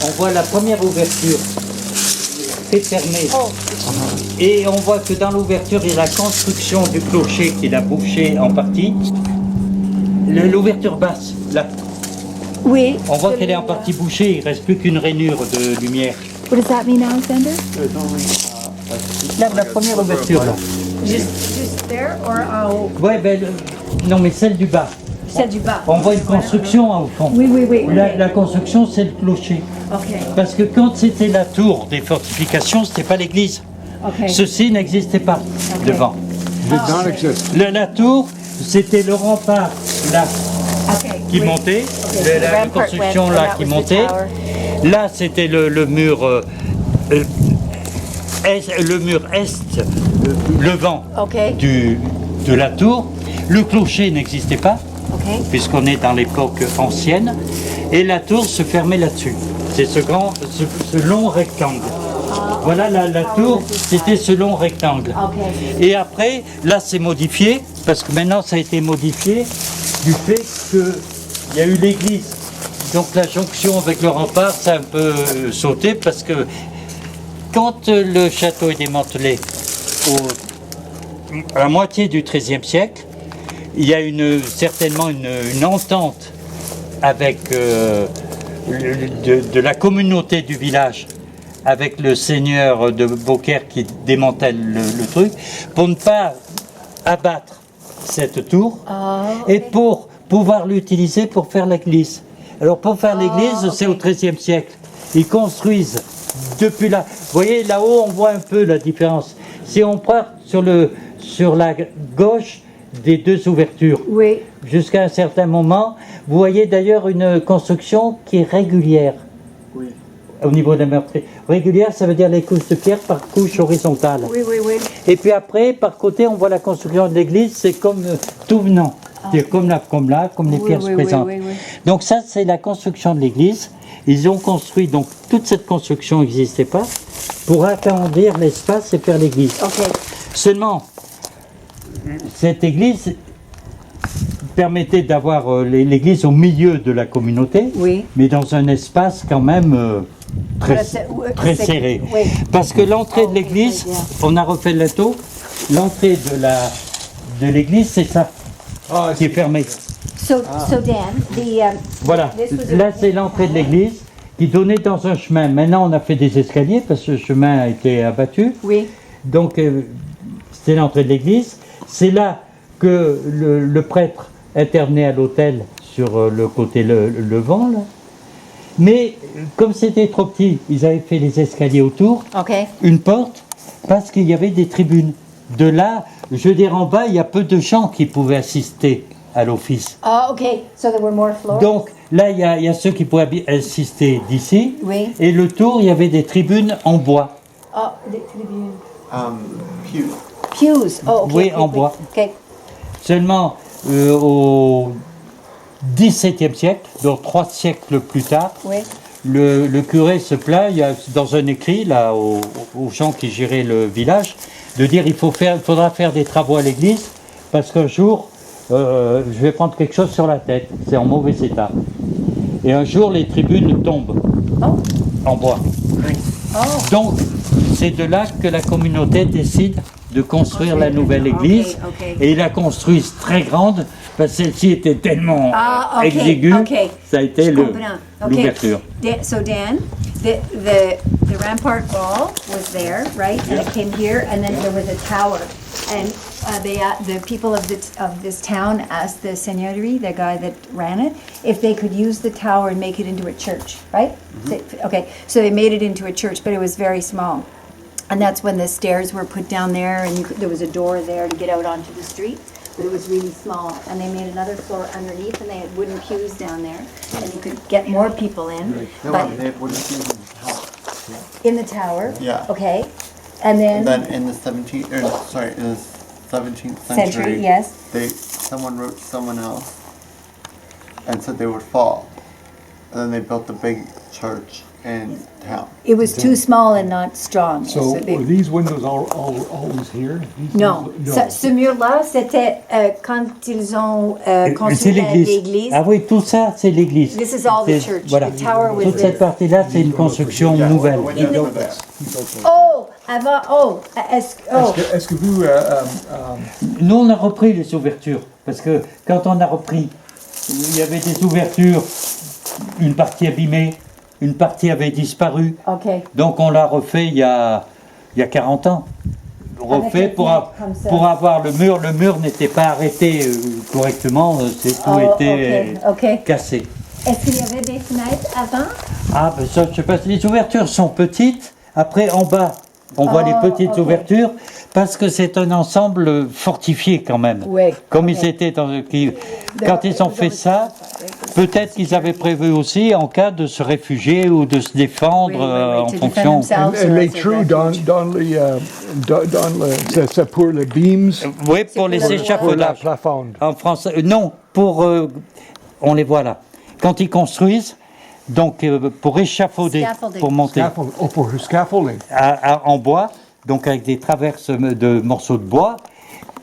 on voit la première ouverture fermée. Et on voit que dans l'ouverture, il y a la construction du clocher qui l'a bouché en partie. L'ouverture basse, là, Oui. on voit qu'elle est en partie bouchée, il ne reste plus qu'une rainure de lumière. What does that mean, Alexander? Là, la première ouverture, là. Just there or Ouais, non, mais celle du bas. celle du bas? On voit une construction au fond. Oui, oui, oui. La construction, c'est le clocher. Ok. Parce que quand c'était la tour des fortifications, c'était pas l'église. Ok. Ceci n'existait pas devant. Did not exist. La tour, c'était le rempart là Ok. qui Oui. montait, Ok, la the rampart construction went, là and that qui was the montait. tower. Là, c'était le mur le mur est levant Ok. de la tour. Le clocher n'existait pas, Ok. puisqu'on est dans l'époque ancienne, et la tour se fermait là-dessus. C'est ce long rectangle. Voilà, la tour, c'était ce long rectangle. Ok. Et après, là, c'est modifié, parce que maintenant, ça a été modifié du fait qu'il y a eu l'église. Donc la jonction avec le rempart, ça a un peu sauté, parce que quand le château est démantelé à la moitié du XIIIe siècle, il y a certainement une entente avec de la communauté du village, avec le seigneur de Beaucaire qui démantèle le truc, pour ne pas abattre cette tour et pour pouvoir l'utiliser pour faire l'église. Alors pour faire l'église, c'est au XIIIe siècle. Ils construisent depuis là. Vous voyez, là-haut, on voit un peu la différence. Si on part sur la gauche des deux ouvertures, Oui. jusqu'à un certain moment, vous voyez d'ailleurs une construction qui est régulière. Oui. Au niveau des meurtriers. Régulière, ça veut dire les couches de pierre par couche horizontale. Oui, oui, oui. Et puis après, par côté, on voit la construction de l'église, c'est comme tout venant. C'est comme là, comme les Oui, pierres oui, se oui, présentent. oui, oui. Donc ça, c'est la construction de l'église. Ils ont construit, donc toute cette construction n'existait pas. pour agrandir l'espace et faire l'église. Okay. Seulement, cette église permettait d'avoir l'église au milieu de la communauté, Oui. mais dans un espace quand même très, très serré. Oui. Parce que l'entrée de Oh, l'église, bien. on a refait le taux, l'entrée de l'église, c'est ça qui est fermé. So Dan, Voilà, this was là c'est l'entrée de l'église qui donnait dans un chemin. Maintenant on a fait des escaliers parce que le chemin a été abattu. Oui. Donc c'est l'entrée de l'église. C'est là que le prêtre intervenait à l'autel sur le côté levant. Là. Mais comme c'était trop petit, ils avaient fait les escaliers autour, Okay. une porte, parce qu'il y avait des tribunes. De là, je veux dire en bas, il y a peu de gens qui pouvaient assister à l'office. Oh, okay. So there were more floors. Donc là, il y a ceux qui pouvaient assister d'ici. Oui. Et le tour, il y avait des tribunes en bois. Oh, the tribune. Pew. Pews. Oh, okay. Oui, okay, en okay. bois. Okay. Seulement au XVIIe siècle, donc 3 siècles plus tard, Oui. le curé se plaint, il y a dans un écrit là aux gens qui géraient le village, de dire il faudra faire des travaux à l'église parce qu'un jour je vais prendre quelque chose sur la tête, c'est en mauvais état. Et un jour les tribunes tombent en bois. Donc c'est de là que la communauté décide de construire la nouvelle église ok. et ils la construisent très grande parce que celle-ci était tellement Ah, ok, exiguë, ok. ça a été Je comprends. Ok. l'ouverture. So Dan, the rampart wall was there, right? And it came here, and then there was a tower. And the people of this town asked the seigneurie, the guy that ran it, if they could use the tower and make it into a church, right? Okay, so they made it into a church, but it was very small. And that's when the stairs were put down there, and there was a door there to get out onto the street. But it was really small, and they made another floor underneath, and they had wooden pews down there, and you could get more people in. But in the tower, Yeah. okay, and And then then in the 17th century, century, yes, someone wrote to someone else and said they would fall. And then they built the big church in town. it was too small and not strong. So they- were these windows always here? These non, windows- ce mur-là, c'était quand ils ont C'est construit l'église. l'église. Ah oui, tout ça, c'est l'église. This is all the C'est- church. Voilà. The tower was Toute cette this. partie-là, c'est une construction nouvelle. Oh, avant, est-ce Est-ce que vous, Nous, on a repris les ouvertures. Parce que quand on a repris, il y avait des ouvertures, une partie abîmée, une partie avait disparu. ok. Donc on l'a refait il y a 40 ans. Refait Avec pour, la fenêtre comme ça. pour avoir le mur. Le mur n'était pas arrêté correctement, tout Oh, était ok, ok. cassé. Est-ce qu'il y avait des fenêtres avant? Ah, ben ça, je sais pas, les ouvertures sont petites. Après, en bas, on voit les petites ok. ouvertures, parce que c'est un ensemble fortifié quand même. Oui, Comme ok. ils étaient quand ils ont fait ça, peut-être qu'ils avaient prévu aussi, en cas de se réfugier ou de se défendre en to defend fonction. themselves and or les as a trous dans c'est pour les beams, Oui, pour les pour le pour la échafaudages. plafond. En français, non, pour, on les voit là. Quand ils construisent, donc pour échafauder, Scaffolding. pour monter Pour le scaffolding. en bois, donc avec des traverses de morceaux de bois,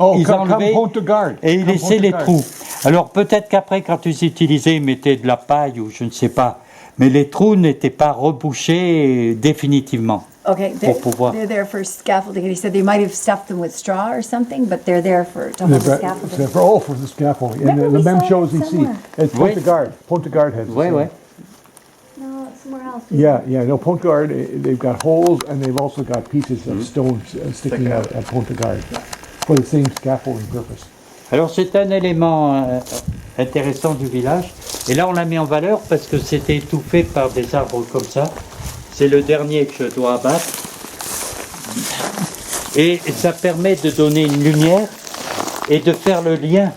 Oh, ils comme enlevaient pont de garde. et ils Comme laissaient pont les de garde. trous. Alors peut-être qu'après, quand ils utilisaient, ils mettaient de la paille ou je ne sais pas, mais les trous n'étaient pas rebouchés définitivement. Okay, Pour pouvoir. they're there for scaffolding. And he said they might have stuffed them with straw or something, but they're there to hold the scaffolding. C'est pour the scaffolding. Remember And we the même saw it chose ici. somewhere. It's Pont Oui. de Garde. Pont de Garde has the Oui, same. oui. No, somewhere else. Yeah, no, Pont de Garde, they've got holes and they've also got pieces of stone sticking out at Pont de Garde for the same scaffolding purpose. Alors c'est un élément intéressant du village. Et là on l'a mis en valeur parce que c'était étouffé par des arbres comme ça. C'est le dernier que je dois abattre. Et ça permet de donner une lumière et de faire le lien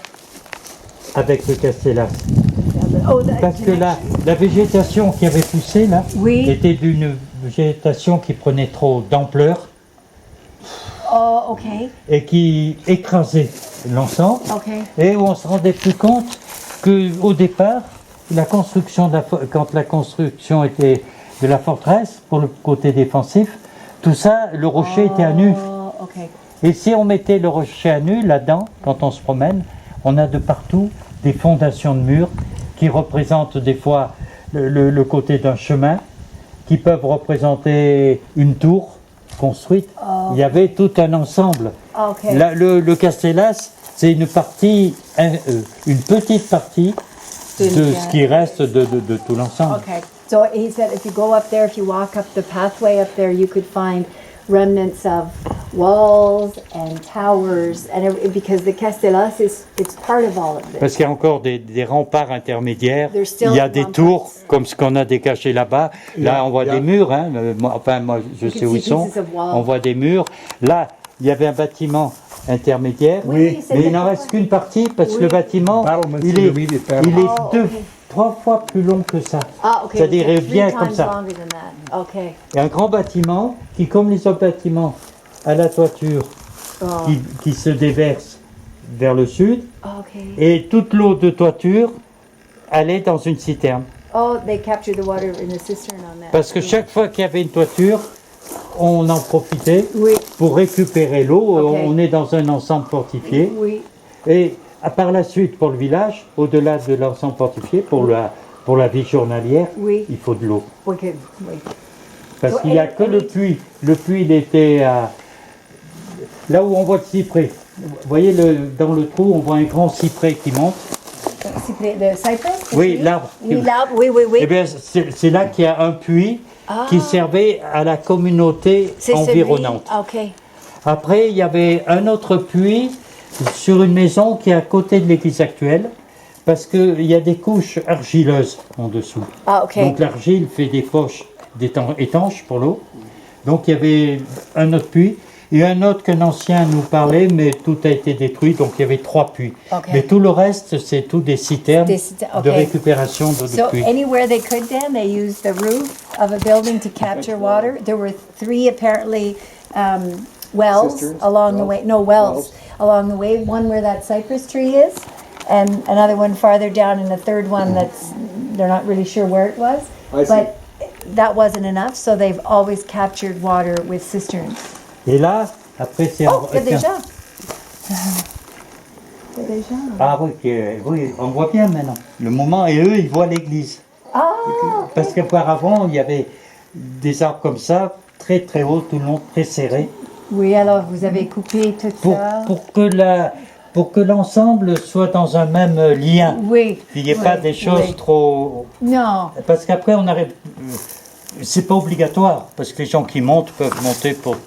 avec le Castellas. Oh, Parce que la végétation qui avait poussé là Oui. était d'une végétation qui prenait trop d'ampleur Oh, okay, et qui écrasait l'ensemble. okay. Et où on se rendait plus compte qu'au départ, la construction quand la construction était de la forteresse, pour le côté défensif, tout ça, le rocher était à nu. Oh, okay. Et si on mettait le rocher à nu là-dedans, quand on se promène, on a de partout des fondations de murs qui représentent des fois le côté d'un chemin, qui peuvent représenter une tour construite. Il y avait tout un ensemble. Okay. Là, le Castellas, c'est une partie, une petite partie de ce qui reste de tout l'ensemble. Okay. So he said if you go up there, if you walk up the pathway up there, you could find remnants of walls and towers, because the Castellas it's part of all of this. Parce qu'il y a encore des remparts intermédiaires. There's still Il y a des ramparts. tours, comme ce qu'on a décaché là-bas. Là, on voit des murs. Hein. Moi, je sais can où see ils sont. pieces of wall. On voit des murs. Là, il y avait un bâtiment intermédiaire. Oui, c'est mais il vrai. n'en reste qu'une partie parce que le bâtiment, Battlements il in est, the immediate il est Oh, deux, ok. 3 fois plus long que ça. Ah, okay. C'est-à-dire, okay. il vient 3 comme times ça. longer than that. Okay. Il y a un grand bâtiment qui, comme les autres bâtiments, a la toiture Oh. qui se déverse vers le sud. Okay. Et toute l'eau de toiture allait dans une citerne. Oh, they captured the water in the cistern on that. Parce que chaque fois qu'il y avait une toiture, on en profitait Oui. pour récupérer l'eau. Ok. On est dans un ensemble fortifié. Oui. Et par la suite, pour le village, au-delà de l'ensemble fortifié, pour la vie journalière, Oui. il faut de l'eau. Oui. Parce So, qu'il n'y a et- que le puits. Le puits, il était à... Là où on voit le cyprès. Vous voyez, dans le trou, on voit un grand cyprès qui monte. The cypress? the Oui, tree? l'arbre. Oui, l'arbre, oui, oui, oui. Eh bien, c'est là qu'il y a un puits qui servait à la communauté C'est environnante. celui. OK. Après, il y avait un autre puits sur une maison qui est à côté de l'église actuelle, parce qu'il y a des couches argileuses en dessous. Ah, OK. Donc l'argile fait des poches étanches pour l'eau. Donc il y avait un autre puits, et un autre qu'un ancien nous parlait, mais tout a été détruit, donc il y avait 3 puits. Ok. Mais tout le reste, c'est tout des citernes Des citernes, de ok. récupération de So puits. anywhere they could then, they used the roof of a building to capture water. There were 3 apparently wells Cisterns? along the way. No, wells along the way. One where that cypress tree is, and another one farther down, and a third one they're not really sure where it was. I see. But that wasn't enough, so they've always captured water with cisterns. Et là, après c'est... Oh, il y a tiens. déjà. Il y a déjà. Ah oui, oui, on voit bien maintenant le moment, et eux, ils voient l'église. Ah, Parce qu'auparavant, il y avait des arbres comme ça, très très hauts, tout le long, très serrés, oui, alors vous avez coupé tout ça. pour que l'ensemble soit dans un même lien. Oui. Il n'y ait oui, pas des choses oui. trop... Non. Parce qu'après, on arrive... C'est pas obligatoire, parce que les gens qui montent peuvent monter pour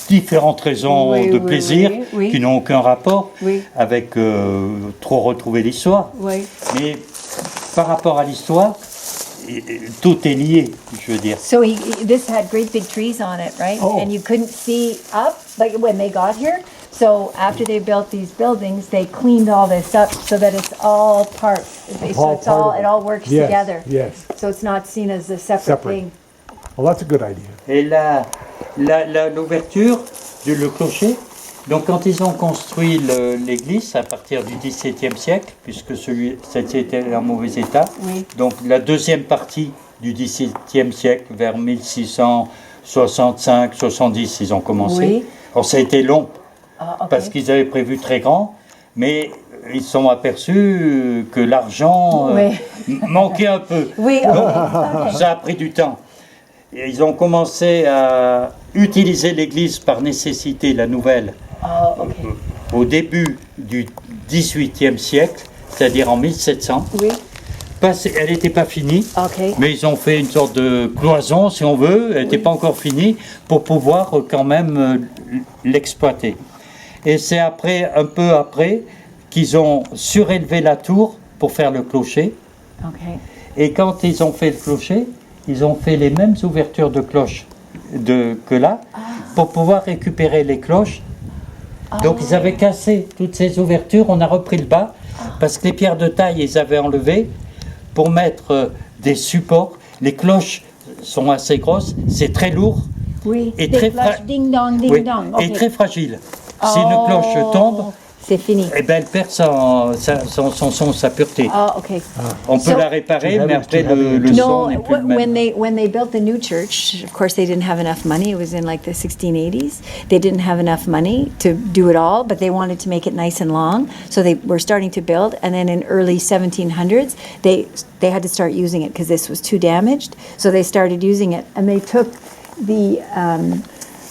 différentes raisons Oui, de oui, plaisir, oui, oui. qui n'ont aucun rapport Oui. avec trop retrouver l'histoire. Oui. Mais par rapport à l'histoire, tout est lié, je veux dire. So this had great big trees on it, right? Oh. And you couldn't see up, like when they got here. So after they built these buildings, they cleaned all this up so that it's all part. So All it's all part of it all works Yes, together. yes. So it's not seen as a separate Separate. thing. Well, that's a good idea. Et l'ouverture du clocher, donc quand ils ont construit l'église à partir du XVIIe siècle, puisque celle-ci était en mauvais état, Oui. donc la deuxième partie du XVIIe siècle, vers 1665-70, ils ont commencé. Oui. Alors ça a été long, Ah, ok. parce qu'ils avaient prévu très grand, mais ils se sont aperçus que l'argent Oui. manquait un peu. Oui, Donc, ok. ça a pris du temps. Et ils ont commencé à utiliser l'église par nécessité, la nouvelle, Oh, ok. au début du XVIIIe siècle, c'est-à-dire en 1700. Oui. Elle n'était pas finie, Ok. mais ils ont fait une sorte de cloison, si on veut, elle n'était pas encore finie, pour pouvoir quand même l'exploiter. Et c'est un peu après, qu'ils ont surélevé la tour pour faire le clocher. Ok. Et quand ils ont fait le clocher, ils ont fait les mêmes ouvertures de cloches que là, pour pouvoir récupérer les cloches. Donc ils avaient cassé toutes ces ouvertures, on a repris le bas, parce que les pierres de taille, ils avaient enlevé pour mettre des supports. Les cloches sont assez grosses, c'est très lourd Oui. et Des très cloches ding dong, ding oui, dong. et Ok. très fragile. Si une cloche tombe, C'est fini. eh ben, elle perd sa pureté. Oh, okay. On peut So- la réparer, mais après too heavy. le son No, n'est plus le même. when they built the new church, of course they didn't have enough money. It was in like the 1680s. They didn't have enough money to do it all, but they wanted to make it nice and long. So they were starting to build, and then in early 1700s, they had to start using it because this was too damaged. So they started using it, and they took the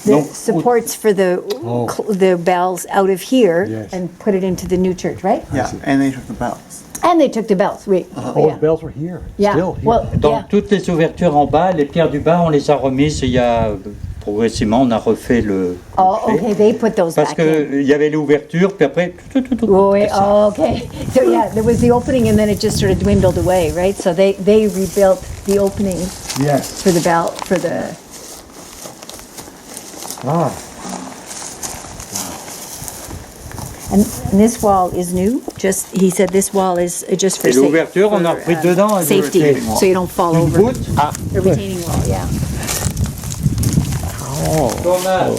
Donc, supports for the bells out of here Yes. and put it into the new church, right? Yeah, and they took the bells. And they took the bells. Wait, All yeah. the bells were here. Yeah. Still here. Well, Dans yeah. toutes les ouvertures en bas, les pierres du bas, on les a remises il y a progressivement, on a refait le Oh, clocher. okay. They put those Parce back in. qu'il y avait l'ouverture, puis après, tout. Oh, wait, oh, okay. So yeah, there was the opening, and then it just sort of dwindled away, right? So they rebuilt the opening Yes. for the bell for the. Ah, And this wall is new. Just he said this wall is just for. Et l'ouverture, on a repris dedans. elle Safety, était so you don't fall une over. voûte. The retaining wall, yeah. On a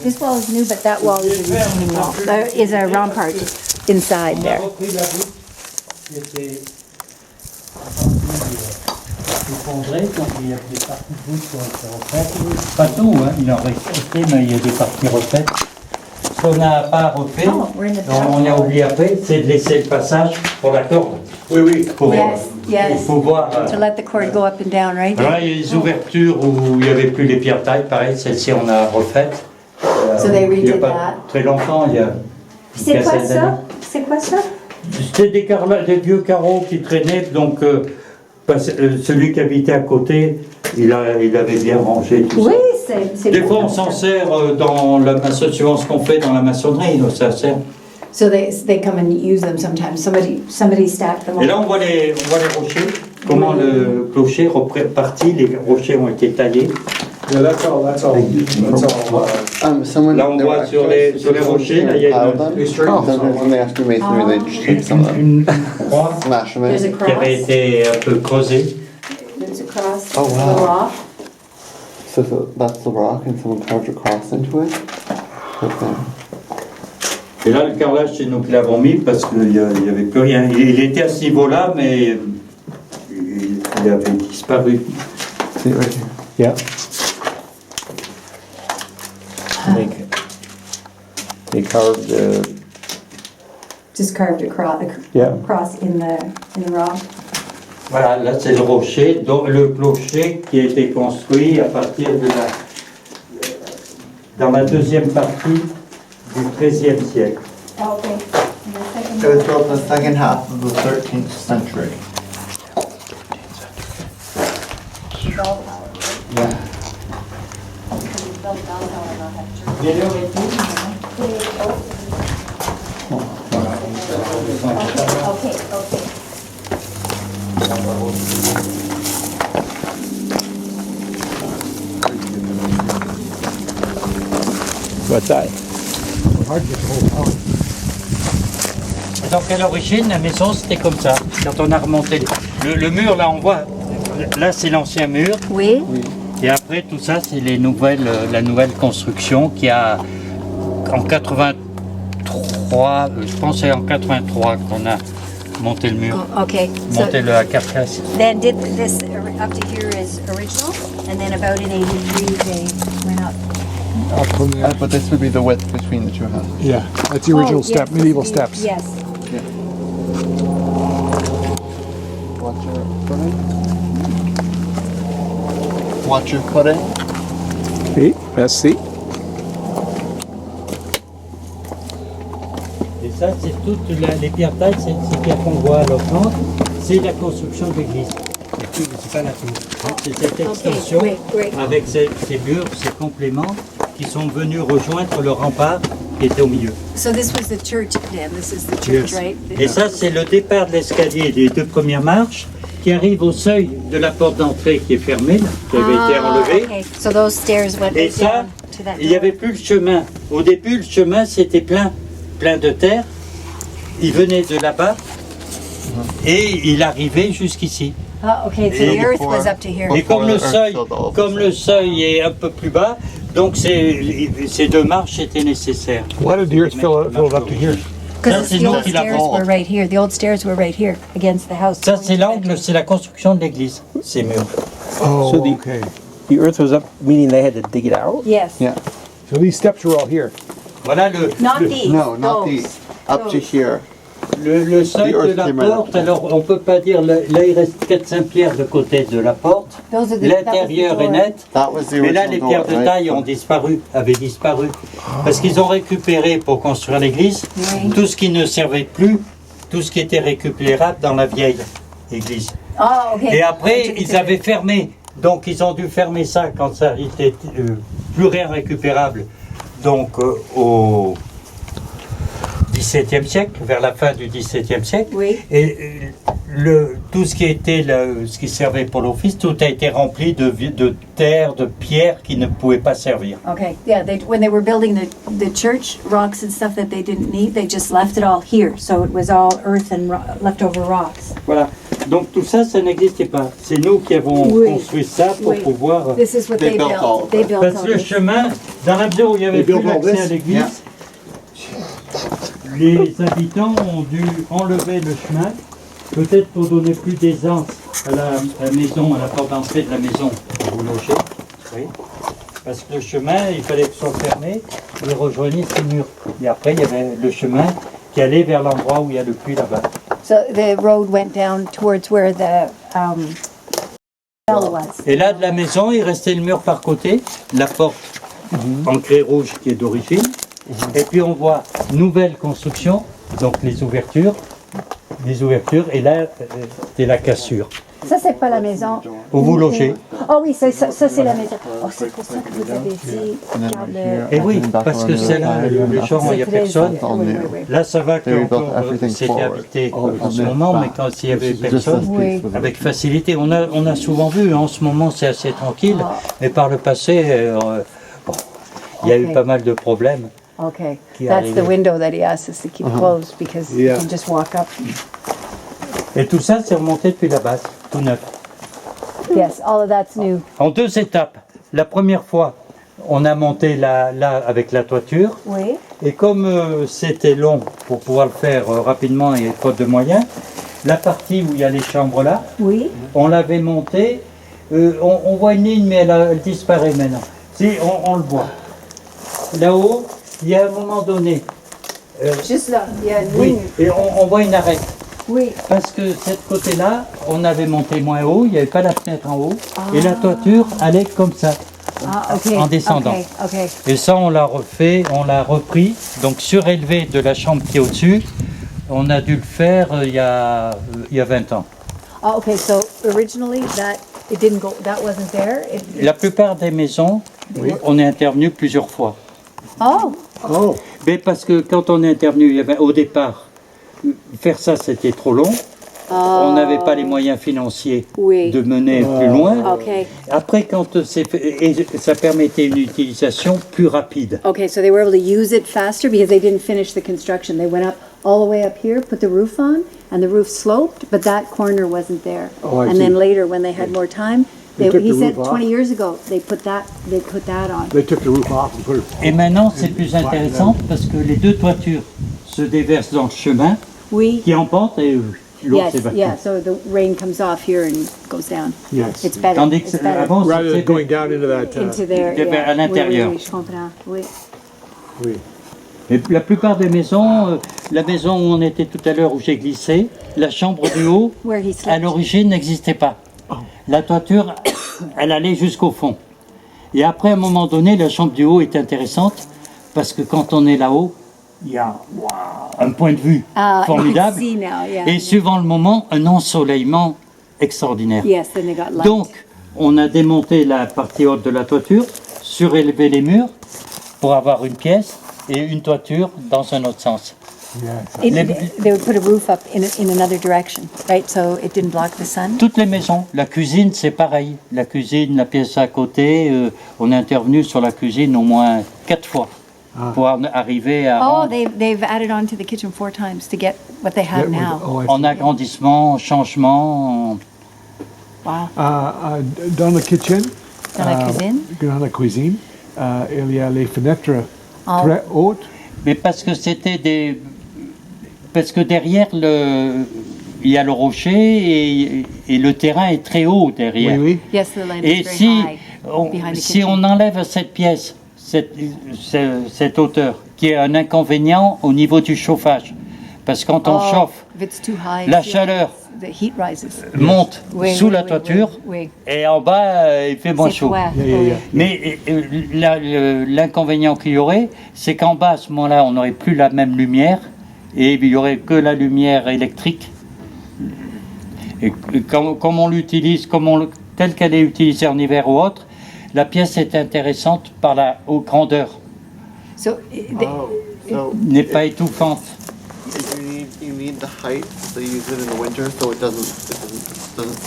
This wall is new, but that wall is a retaining wall. There is a rampart inside there. repris la voûte qui était effondrée, donc il y a des parties de voûte qui ont été refaites. Pas tout, hein, il en reste resté, mais il y a des parties refaites. Ce qu'on n'a pas refait, Oh, we're in the on a oublié après, c'est de laisser le passage pour la corde. oui, oui. Il faut voir. To let the cord go up and down, right? Voilà, il y a des ouvertures où il n'y avait plus les pierres tailles, pareil, celle-ci on a refaites. So they Il n'y a redid pas that. très longtemps, il y a une C'est quoi quinzaine d'années. ça? C'est quoi ça? C'était des vieux carreaux qui traînaient, donc celui qui habitait à côté, il avait bien rangé tout Oui, ça. c'est. Des bon fois, on comme s'en ça. sert dans la suivant ce qu'on fait dans la maçonnerie, donc ça sert. So they come and use them sometimes. Somebody stacked them. Et là, on voit les rochers, comment le clocher repartit, les rochers ont été taillés. Yeah, that's all, Someone, Là, on there were voit sur les excavators rochers, là, il y a piled une, them. They straighten Sometimes when they ask you masonry, they just take some of them, une croix smash them There's a in. qui avait cross. été un peu creusée. There's a cross. Oh, wow. The rock. So that's the rock, and someone carved a cross into it. Put them. Et là, le carrelage, c'est nous qui l'avons mis parce qu'il n'y avait plus rien. Il était à ce niveau-là, mais il avait disparu. See it right here. Yeah. They carved Just carved a yeah. cross in the rock. Voilà, là, c'est le rocher, donc le clocher qui a été construit à partir de dans la deuxième partie du XIIIe siècle. Oh, okay. It was built in the second half of the 13th century. Okay, okay. What's that? Donc à l'origine, la maison c'était comme ça. Quand on a remonté le mur, là on voit, là c'est l'ancien mur. Oui. Et après tout ça, c'est la nouvelle construction qui a en 83, je pense que c'est en 83 qu'on a monté le mur, Oh, okay. So monté la carcasse. then did this up to here is original, and then about in 83 they went up. But this would be the width between the two houses. Yeah, that's the original Oh, step, yes, medieval the- steps. Yes. Watch your footing. Watch your footing. See, merci. Et ça, c'est toutes les pierres tailles, ces pierres qu'on voit à l'entrée, c'est la construction de l'église. C'est pas la tour. C'est cette extension great, great. avec ces murs, ces compléments qui sont venus rejoindre le rempart qui était au milieu. So this was the church then. This is the church, right? Et ça, c'est le départ de l'escalier des deux premières marches qui arrive au seuil de la porte d'entrée qui est fermée, là, qui avait été enlevée. Okay. So those stairs went Et ça, down to that. il n'y avait plus le chemin. Au début, le chemin, c'était plein de terre. Il venait de là-bas et il arrivait jusqu'ici. Oh, okay. So Et the earth was up to here. Et comme le Before the earth seuil, filled all of comme the le seuil est un peu plus bas, Donc ces deux marches étaient nécessaires. Why did the earth fill it up to here? Because c'est the nous old qui l'avons. stairs were right here. The old stairs were right here against the house. Ça, going c'est to l'angle, bedroom. c'est la construction de l'église, ces murs. Oh, So the- okay. The earth was up, meaning they had to dig it out? Yes. Yeah. So these steps are all here. Voilà le, Not le, these. No, not those. these. Up to Those. here. le seuil The earth de la came right up. porte. Alors, on peut pas dire, là, il reste 4-5 pierres de côté de la porte. Those are the, L'intérieur est net. That was the Mais là, original les door, pierres de right? taille avaient disparu. Parce qu'ils ont récupéré pour construire l'église Oui. tout ce qui ne servait plus, tout ce qui était récupérable dans la vieille église. Oh, okay. Et après, ils avaient fermé. Donc, ils ont dû fermer ça quand ça était plus rien récupérable. Donc, au XVIIe siècle, vers la fin du XVIIe siècle. Oui. Et tout ce qui était ce qui servait pour l'office, tout a été rempli de terre, de pierres qui ne pouvaient pas servir. Okay, yeah, when they were building the church, rocks and stuff that they didn't need, they just left it all here. So it was all earth and leftover rocks. Voilà. Donc tout ça, ça n'existait pas. C'est nous qui avons Oui. construit ça pour Oui. pouvoir. This is what They they built all built. of They it. built Parce all que le this. chemin, dans la mesure où il n'y avait They plus built all l'accès à this? l'église, les habitants ont dû enlever le chemin, peut-être pour donner plus d'aisance à la maison, à la porte d'entrée de la maison où vous logez. Oui. Parce que le chemin, il fallait que ce soit fermé, il rejoignait ces murs. Et après, il y avait le chemin qui allait vers l'endroit où il y a le puits là-bas. So the road went down towards where the well was. Et là, de la maison, il restait le mur par côté, la porte en craie rouge qui est d'origine. Et puis on voit nouvelle construction, donc les ouvertures, et là, c'est la cassure. Ça, c'est pas la maison. Où vous logez. Oh oui, ça c'est la maison. Oh, c'est pour ça que vous avez dit, regarde Et oui, parce que c'est là, les gens, il n'y a personne. Oui, oui, oui. Là, ça va They que rebuilt everything c'était forward. habité All en ce of it moment, mais back. quand il y avait This is just this personne, Oui. piece with avec facilité. On a souvent vu, en ce moment c'est assez tranquille, mais par le passé, bon, il y a eu Ok. pas mal de problèmes. Okay, Qui that's the arrivait. window that he asked us to keep closed because you Yeah. can just walk up. Et tout ça, c'est remonté depuis la base, tout neuf. Yes, all of that's new. En 2 étapes. La première fois, on a monté là avec la toiture, Oui. et comme c'était long pour pouvoir le faire rapidement et faute de moyens, la partie où il y a les chambres là, Oui. on l'avait montée, on voit une ligne mais elle disparaît maintenant. Si, on le voit. Là-haut, il y a un moment donné, Juste là, il y a une oui, ligne. et on voit une arête. Oui. Parce que cette côté-là, on avait monté moins haut, il n'y avait pas la fenêtre en haut, et la toiture allait comme ça. Ah, ok. En descendant. Ok, ok. Et ça, on l'a refait, on l'a repris, donc surélevé de la chambre qui est au-dessus. On a dû le faire il y a 20 ans. Oh, okay, so originally that wasn't there? La plupart des maisons, on est intervenu plusieurs fois. Oh, Oh, Mais parce que quand on est intervenu, il y avait, au départ, faire ça c'était trop long. On n'avait pas les moyens financiers Oui. de mener plus loin. okay. Après, quand c'est fait, et ça permettait une utilisation plus rapide. Okay, so they were able to use it faster because they didn't finish the construction. They went up all the way up here, put the roof on, and the roof sloped, but that corner wasn't there. Oh, I and then see. later, when they had more time, They took he the said roof off? 20 years ago they put that on. they took the roof off and put it. Et maintenant, c'est plus intéressant parce que les deux toitures se déversent dans le chemin Oui. qui est en pente et l'eau Yes, s'évacue. yeah. So the rain comes off here and goes down. Yes. It's better. Tandis It's que better. avant, Rather than c'était going down into that. Into there. Vers Yeah. à l'intérieur. Oui, oui, je comprends. Oui. Oui. Et la plupart des maisons, la maison où on était tout à l'heure où j'ai glissé, la chambre du haut, Where he à slept. l'origine n'existait pas. La toiture, elle allait jusqu'au fond. Et après, à un moment donné, la chambre du haut est intéressante parce que quand on est là-haut, il y a un point de vue formidable I see now, yeah. et suivant le moment, un ensoleillement extraordinaire. Yes, then they got light. Donc, on a démonté la partie haute de la toiture, surélevé les murs pour avoir une pièce et une toiture dans un autre sens. They would put a roof up in another direction, right? So it didn't block the sun. Toutes les maisons, la cuisine c'est pareil. La cuisine, la pièce à côté, on est intervenu sur la cuisine au moins 4 fois pour arriver à Oh, rendre they've added on to the kitchen 4 times to get what they have now. Oh, I en see. agrandissement, en changement. Wow. Dans la kitchen. Dans la cuisine. Dans la cuisine. il y a les fenêtres Oh. très hautes. Mais parce que c'était des. Parce que derrière il y a le rocher et le terrain est très haut derrière. Oui, oui. Yes, the land Et is very si high on, behind the si kitchen. on enlève cette pièce, cette hauteur, qui est un inconvénient au niveau du chauffage, parce que quand on Oh, chauffe, if it's too high, la it's- chaleur the heat rises. monte Oui, sous oui, la oui, toiture oui, et en bas il fait oui. moins C'est chaud. froid. Yeah, yeah, Oui. yeah. Mais l'inconvénient qu'il y aurait, c'est qu'en bas à ce moment-là, on n'aurait plus la même lumière et il n'y aurait que la lumière électrique. Et comme on l'utilise, telle qu'elle est utilisée en hiver ou autre, la pièce est intéressante par la haute grandeur, So, So n'est pas étouffante. you need the height, so you use it in the winter, so it doesn't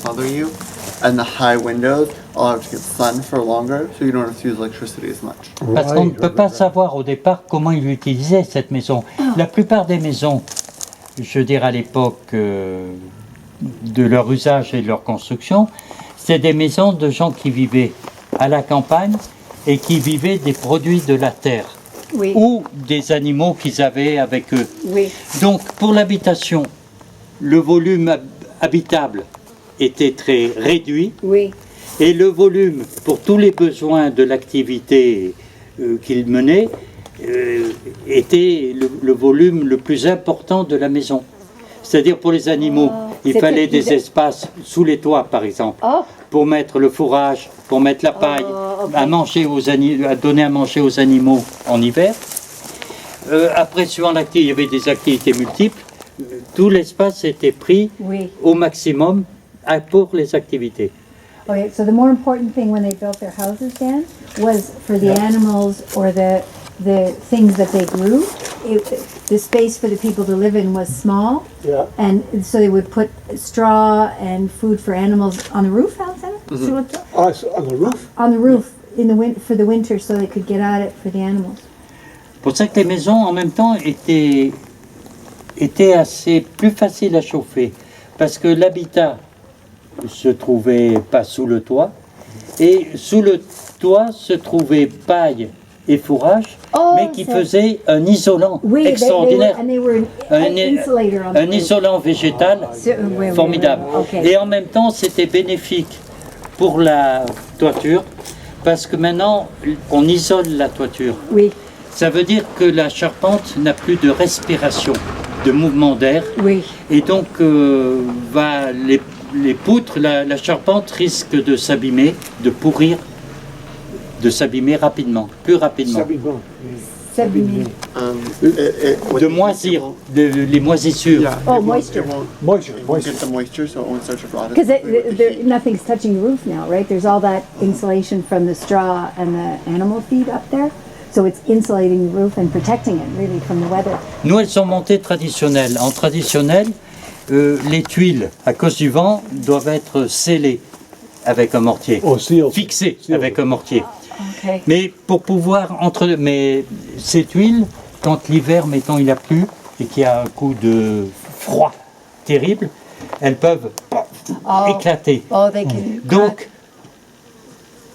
smother you. And the high windows allow it to get sun for longer, so you don't have to use electricity as much. Parce qu'on ne peut pas savoir au départ comment il utilisait cette maison. La plupart des maisons, je veux dire à l'époque de leur usage et de leur construction, c'est des maisons de gens qui vivaient à la campagne et qui vivaient des produits de la terre oui, ou des animaux qu'ils avaient avec eux. oui, Donc pour l'habitation, le volume habitable était très réduit. oui. Et le volume, pour tous les besoins de l'activité qu'il menait, était le volume le plus important de la maison. C'est-à-dire pour les animaux, il C'était- fallait des espaces sous les toits, par exemple, Oh, pour mettre le fourrage, pour mettre la paille, ok. à donner à manger aux animaux en hiver. Après, suivant l'activité, il y avait des activités multiples. Tout l'espace était pris oui. au maximum pour les activités. Okay, so the more important thing when they built their houses, Dan, was for the animals or the things that they grew. The space for the people to live in was small, Yeah. and so they would put straw and food for animals on the roof, Alexander? Sur le toit? On the roof? On the roof in the for the winter, so they could get at it for the animals. Pour ça que les maisons, en même temps, étaient assez plus faciles à chauffer. Parce que l'habitat se trouvait pas sous le toit. Et sous le toit se trouvaient paille et fourrage, Oh, mais qui ça- faisaient un isolant Oui, extraordinaire. they were Un, an insulator on the un roof. isolant végétal So- oui, oui, formidable. oui, ok. Et en même temps, c'était bénéfique pour la toiture, parce que maintenant, on isole la toiture. Oui, Ça veut dire que la charpente n'a plus de respiration, de mouvement d'air, oui. et donc les poutres, la charpente risque de s'abîmer, de pourrir, de s'abîmer rapidement, plus rapidement, S'abîmer. de moisir, les moisissures. Yeah. Oh, moisture. Moisture, It won't moisture. get the moisture, so it won't start to rot. Because nothing's touching the roof now, right? There's all that insulation from the straw and the animal feed up there. So it's insulating the roof and protecting it really from the weather. Nous, elles sont montées traditionnelles. En traditionnel, les tuiles, à cause du vent, doivent être scellées avec un mortier, Oh, sealed. fixées avec un mortier. Okay. Mais pour pouvoir mais ces tuiles, quand l'hiver, mettons, il a plu et qu'il y a un coup de froid terrible, elles peuvent éclater. Oh, they can. Donc,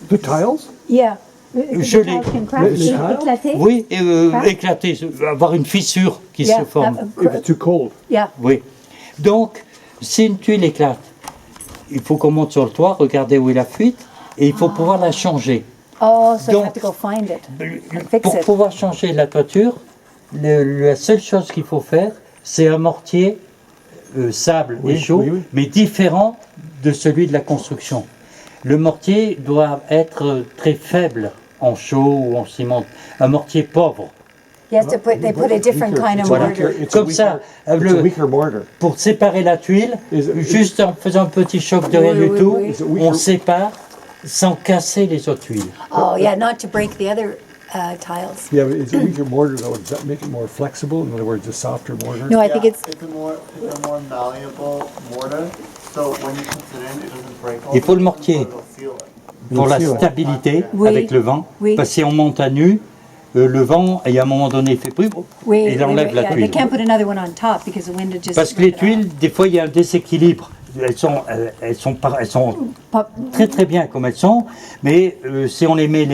The tiles? Yeah. Gelé. The tiles can crack, Les tiles? éclater. oui, Crack. éclater, avoir une fissure qui Yeah, se forme. If it's too cold. Yeah. Oui. Donc, si une tuile éclate, il faut qu'on monte sur le toit, regarder où est la fuite, et il faut pouvoir la changer. Oh, so you Donc, have to go find it. Fix Pour it. pouvoir changer la toiture, la seule chose qu'il faut faire, c'est un mortier sable Oui, et chaud, oui, oui. mais différent de celui de la construction. Le mortier doit être très faible en chaux ou en ciment. Un mortier pauvre. You have to they put a different kind of Voilà. mortar. It's a Comme ça, weaker- it's a weaker mortar. pour séparer la tuile, Is it- juste en faisant un petit choc de rien Oui, du oui, tout, oui. on sépare sans casser les autres tuiles. Oh, yeah, not to break the other tiles. Yeah, but it's a weaker mortar though. Does that make it more flexible? In other words, a softer mortar? No, I think it's. It's a more malleable mortar, so when you put it in, it doesn't break. Il faut le mortier. It'll seal it. Pour la Aussi, ouais. stabilité Oui. avec le vent. Oui. Parce que si on monte à nu, le vent, et à un moment donné, il fait bruit, Oui, et il enlève la yeah, tuile. they can't put another one on top because the wind would just. Parce que les rip it off. tuiles, des fois, il y a un déséquilibre elles sont très très bien comme elles sont, mais si on les met,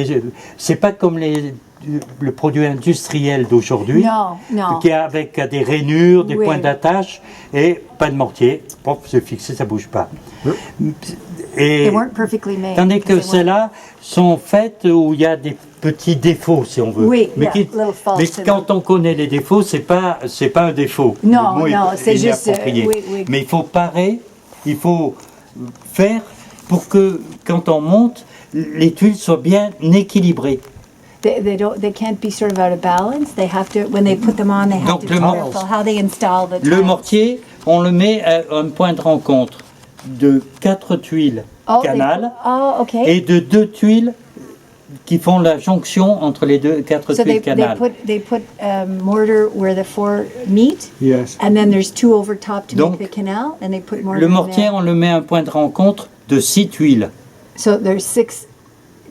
c'est pas comme le produit industriel d'aujourd'hui, Non. qui est avec des rainures, des Oui. points d'attache et pas de mortier. Pof, c'est fixé, ça bouge pas. Et They weren't perfectly made. tandis que because they weren't- celles-là sont faites où il y a des petits défauts, si on veut. Oui, mais, yeah, little faults mais in quand on connaît les défauts, c'est pas un défaut. Non, Le mot non, c'est juste, inapproprié. oui. Mais il faut parer, il faut faire pour que quand on monte, les tuiles soient bien équilibrées. They can't be sort of out of balance. They have to, when they put them on, they have Donc, to be le mor- careful how they install the Le tiles. mortier, on le met à un point de rencontre de 4 tuiles Oh, they canal put- oh, okay. et de 2 tuiles qui font la jonction entre les 4 So tuiles they canal. put mortar where the four meet, Yes. and then there's two over top to Donc, make the canal, and they put mortar Le in mortier, there. on le met à un point de rencontre de 6 tuiles, So there's 6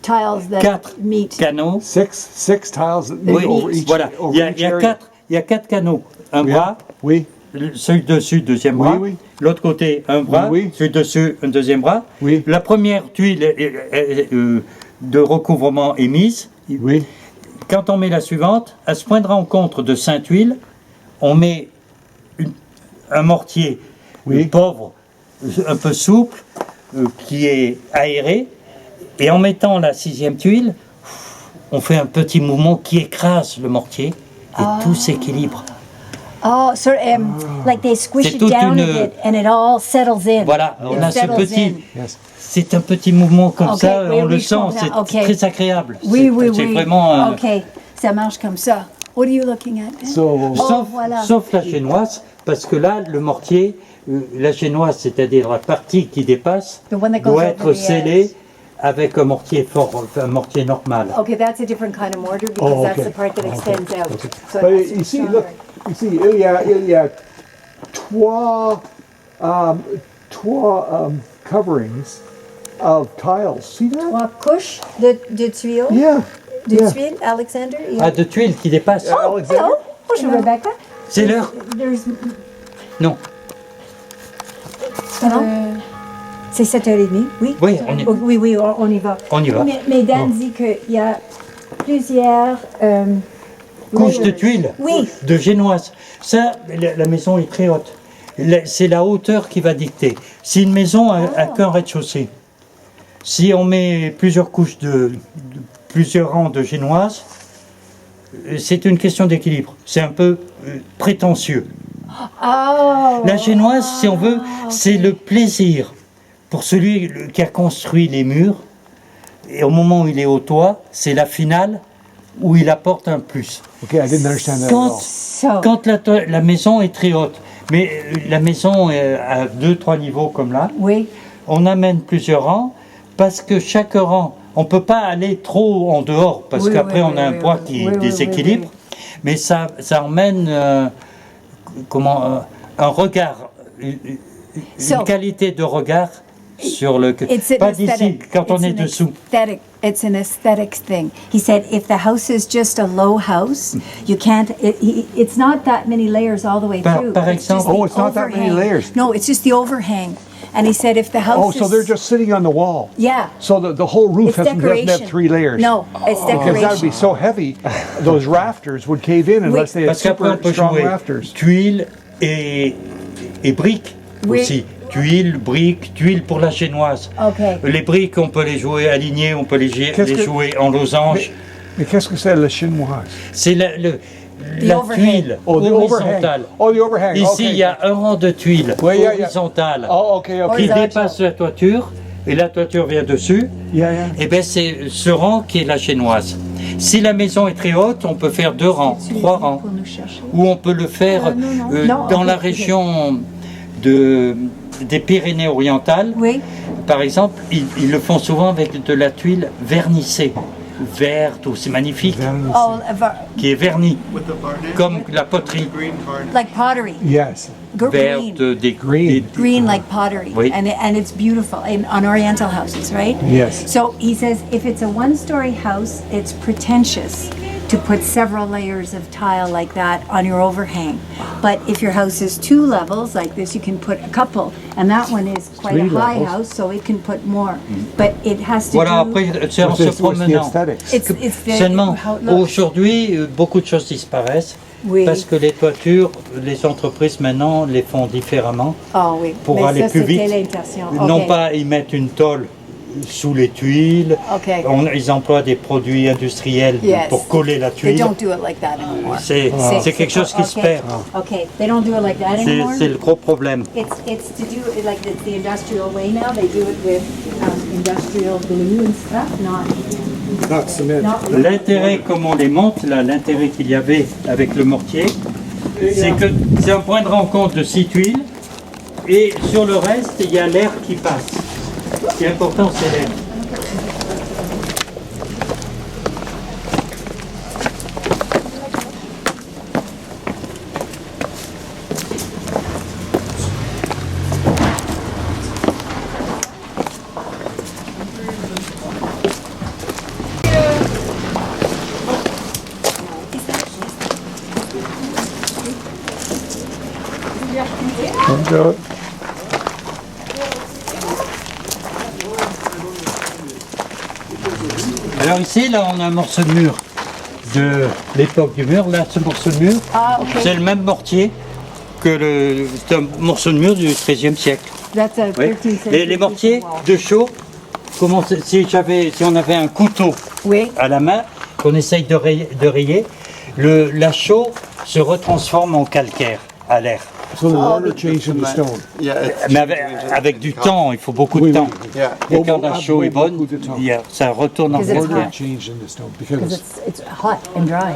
tiles that 4 meet. canaux. Six tiles that meet Oui, over each, voilà. over Il y a each area. 4 canaux. Un Yeah. bras, Oui, celui dessus, deuxième Oui, bras. oui. L'autre côté, un bras. Oui, oui. Celui dessus, un deuxième bras. Oui. La première tuile de recouvrement est mise. oui. Quand on met la suivante, à ce point de rencontre de 5 tuiles, on met un mortier Oui. pauvre, un peu souple, qui est aéré. Et en mettant la 6e tuile, on fait un petit mouvement qui écrase le mortier et tout s'équilibre. Oh, sort of, like they squish C'est it toute down une- a bit, and it all settles in. Voilà, It on a ce settles petit, in. Yes. c'est un petit mouvement comme Ok, ça, oui, on le oui, je sent, comprends, c'est ok. très agréable. Oui, oui, C'est oui. vraiment. OK, ça marche comme ça. What are you looking at? Dan? So, Oh, voilà. Sauf la génoise, parce que là, le mortier, la génoise, c'est-à-dire la partie qui dépasse, The one that goes doit over être the scellée edge. avec un mortier fort, un mortier normal. Okay, that's a different kind of mortar because Oh, that's okay. the part that extends out. So but it has to be ici, stronger. look, ici, il y a trois coverings of tiles. See that? 3 couches de tuiles. Yeah. De yeah. tuiles, Alexander? Il y a- Ah, de tuiles qui dépassent. Oh, Alexander? hello. Bonjour, Rebecca. C'est l'heure? There's... Non. Pardon? C'est 7h30, oui? Oui, on y- Oui, on y va. On y va. Mais Dan dit qu'il y a plusieurs... Couche de layers. tuiles, Oui. de génoise. Ça, la maison est très haute. C'est la hauteur qui va dicter. Si une maison a qu'un rez-de-chaussée, si on met plusieurs couches plusieurs rangs de génoise, c'est une question d'équilibre. C'est un peu prétentieux. Oh! La génoise, si on veut, c'est le plaisir pour celui qui a construit les murs. Et au moment où il est au toit, c'est la finale où il apporte un plus. Okay, I didn't understand that at all. Quand la maison est très haute, mais la maison est à 2-3 niveaux comme là, Oui. on amène plusieurs rangs parce que chaque rang, on ne peut pas aller trop en dehors parce Oui, qu'après oui, on a un oui, poids oui, qui oui, oui, déséquilibre, mais ça emmène un regard, une So- qualité de regard sur le... It's an Pas d'ici, aesthetic. quand on It's est an dessous. It's an aesthetics thing. He said if the house is just a low house, you can't. It's not that many layers all the way through. Par It's just exemple- the Oh, it's not that many overhang. layers. No, it's just the overhang. And he said if the house Oh, is so they're just sitting on the wall. yeah. So the whole roof It's doesn't have decoration. 3 layers. No, it's Because that would decoration. be so heavy, those rafters would cave in unless they had Parce qu'après on super peut strong jouer rafters. tuiles et briques Oui. aussi. Tuiles, briques, tuiles pour la génoise. Ok. Les briques, on peut les jouer alignées, on peut les Qu'est-ce que- jouer en losange. Mais qu'est-ce que c'est la chinoise? C'est la overhang. tuile Oh, the horizontale. overhang. Oh, the overhang. Ici, okay. il y a un rang de tuiles Oui, yeah, yeah. horizontales Oh, okay, qui okay. Horizontal. dépassent la toiture et la toiture vient dessus. Yeah, yeah. Et bien, c'est ce rang qui est la génoise. Si la maison est très haute, on peut faire 2 rangs, 3 rangs. Pour nous chercher. Ou on peut le faire Non, dans ok, la ok. région des Pyrénées-Orientales. Oui. Par exemple, ils le font souvent avec de la tuile vernissée, verte, ou c'est magnifique, Oh, qui est vernie, With the varnish, comme la poterie green varnish. like pottery. Yes. Green. verte, des Green. Green like pottery. Oui. And it's beautiful on Oriental houses, right? Yes. So he says if it's a one-story house, it's pretentious. to put several layers of tile like that on your overhang. But if your house is 2 levels like this, you can put a couple. And that one is quite a 3 high levels. house, so it can put more. But it has to Voilà, do... après, c'est en se What's the promenant. aesthetics? It's very, Seulement, how it looks. aujourd'hui, beaucoup de choses disparaissent. Oui. Parce que les toitures, les entreprises maintenant les font différemment. Oh oui, Pour mais aller ça, plus c'était vite. l'intention. Non Ok. pas ils mettent une tôle sous les tuiles. Ok. Ils emploient des produits industriels Yes. pour coller la They tuile. don't do it like that anymore. C'est quelque chose qui se okay. perd. Okay, they don't do it like that anymore. C'est le gros problème. It's to do it like the industrial way now. They do it with industrial glue and stuff, Not cement. not. L'intérêt, comme on les monte, là, l'intérêt qu'il y avait avec le mortier, c'est que c'est un point de rencontre de 6 tuiles et sur le reste, il y a l'air qui passe. Ce qui est important, c'est l'air. Donc, Alors ici, là, on a un morceau de mur de l'époque du mur. Là, ce morceau de mur, Ah, okay. c'est le même mortier que c'est un morceau de mur du XIIIe siècle. That's a Oui. 13th century. Les mortiers wall. de chaux, si on avait un couteau Oui. à la main, qu'on essaye de rayer, la chaux se retransforme en calcaire à l'air. So the water changed into stone. Yeah, it's Mais avec du temps, il faut beaucoup de temps. Yeah. Et quand la chaux est bonne, beaucoup de temps. ça retourne en Because it's calcaire. hot. Changed into stone Because because it's hot and dry.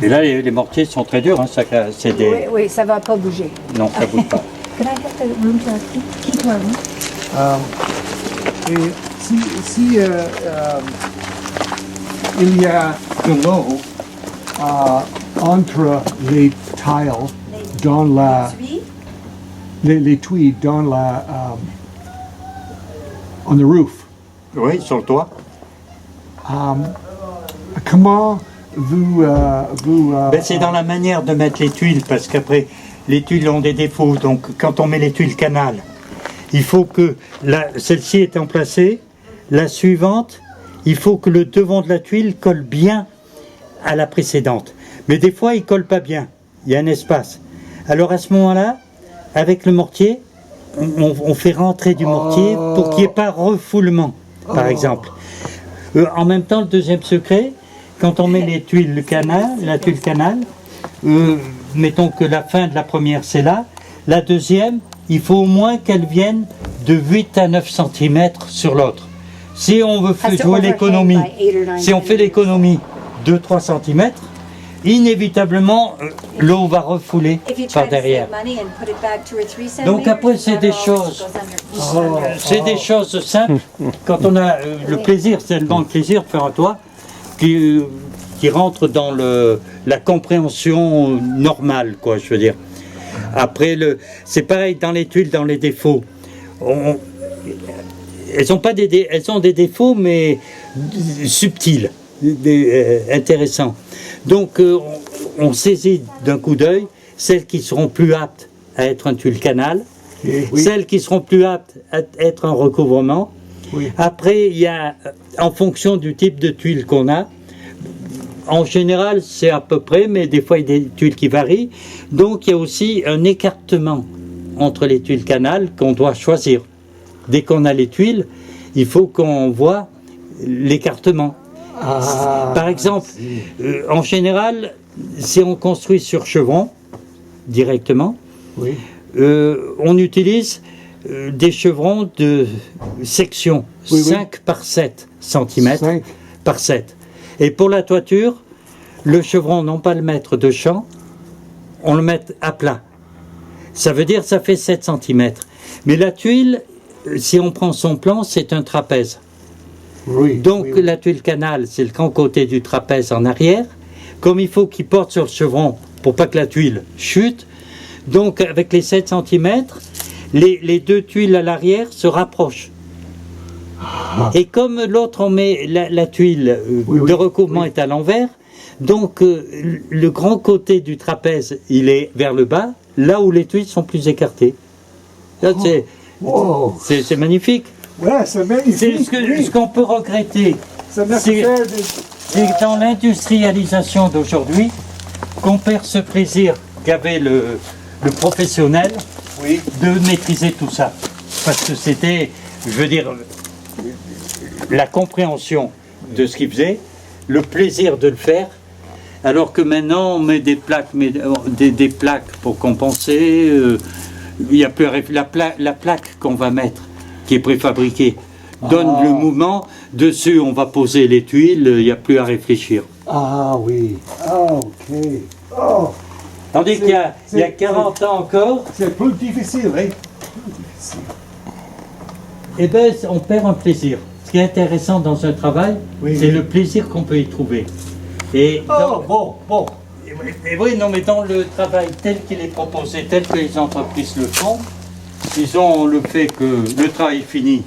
Et là, les mortiers sont très durs. Hein, c'est des... Oui, oui, ça va pas bouger. Non, ça bouge pas. Could I have the room to keep to our room? et si il y a de l'eau entre les tiles dans la, les tuiles dans la, on the roof, Oui, sur le toit. comment vous, Ben, c'est dans la manière de mettre les tuiles, parce qu'après, les tuiles ont des défauts. Donc, quand on met les tuiles canal, il faut que celle-ci étant placée, la suivante, il faut que le devant de la tuile colle bien à la précédente. Mais des fois, il colle pas bien. Il y a un espace. Alors, à ce moment-là, avec le mortier, on fait rentrer du mortier pour qu'il n'y ait pas refoulement, par exemple. En même temps, le deuxième secret, quand on met les tuiles canal, la tuile canal, mettons que la fin de la première c'est là, la deuxième, il faut au moins qu'elle vienne de 8 à 9 cm sur l'autre. Si on veut Has to jouer overhang l'économie, by 8 or 9 si on fait centimeters. l'économie de 3 cm, inévitablement l'eau va refouler If you try par to save derrière. money and put it back 2 or 3 centimeters, Donc après, c'est that des always choses. goes under. C'est des choses simples. Quand on a le plaisir, c'est le plaisir de faire un toit qui rentre dans la compréhension normale, quoi, je veux dire. Après, c'est pareil dans les tuiles, dans les défauts. Elles ont des défauts, mais subtils, intéressants. Donc, on saisit d'un coup d'œil celles qui seront plus aptes à être un tuile canal, celles qui seront plus aptes à être un recouvrement. Oui. Après, il y a, en fonction du type de tuile qu'on a, en général, c'est à peu près, mais des fois, il y a des tuiles qui varient. Donc, il y a aussi un écartement entre les tuiles canal qu'on doit choisir. Dès qu'on a les tuiles, il faut qu'on voit l'écartement. Par exemple, en général, si on construit sur chevron, directement, oui. On utilise des chevrons de section, Oui, oui. 5 par 7 cm 5. par 7. Et pour la toiture, le chevron, non pas le mettre de champ, on le met à plat. Ça veut dire que ça fait 7 cm. Mais la tuile, si on prend son plan, c'est un trapèze. Oui, Donc oui, oui. la tuile canal, c'est le grand côté du trapèze en arrière. Comme il faut qu'il porte sur le chevron pour pas que la tuile chute, donc avec les 7 cm, les deux tuiles à l'arrière se rapprochent. Et comme l'autre, on met la tuile Oui, oui, de recouvrement oui. est à l'envers, Donc, le grand côté du trapèze, il est vers le bas, là où les tuiles sont plus écartées. Là, Wow. c'est magnifique. Ouais, c'est C'est magnifique. ce qu'on peut regretter. Ça m'a c'est- fait C'est dans l'industrialisation d'aujourd'hui qu'on perd ce plaisir qu'avait le professionnel de maîtriser tout ça. Parce que c'était, je veux dire, la compréhension de ce qu'il faisait, le plaisir de le faire, alors que maintenant on met des plaques, des plaques pour compenser. Il y a plus la plaque qu'on va mettre, qui est préfabriquée, donne le mouvement. Dessus, on va poser les tuiles. Il n'y a plus à réfléchir. Ah oui. Ah, ok. Oh, Tandis qu'il y a 40 ans encore, c'est plus difficile, hein? eh ben, on perd un plaisir. Ce qui est intéressant dans un travail, Oui, c'est oui. le plaisir qu'on peut y trouver. Et Oh, bon. Et oui, non, mais dans le travail tel qu'il est proposé, tel que les entreprises le font, ils ont le fait que le travail est fini,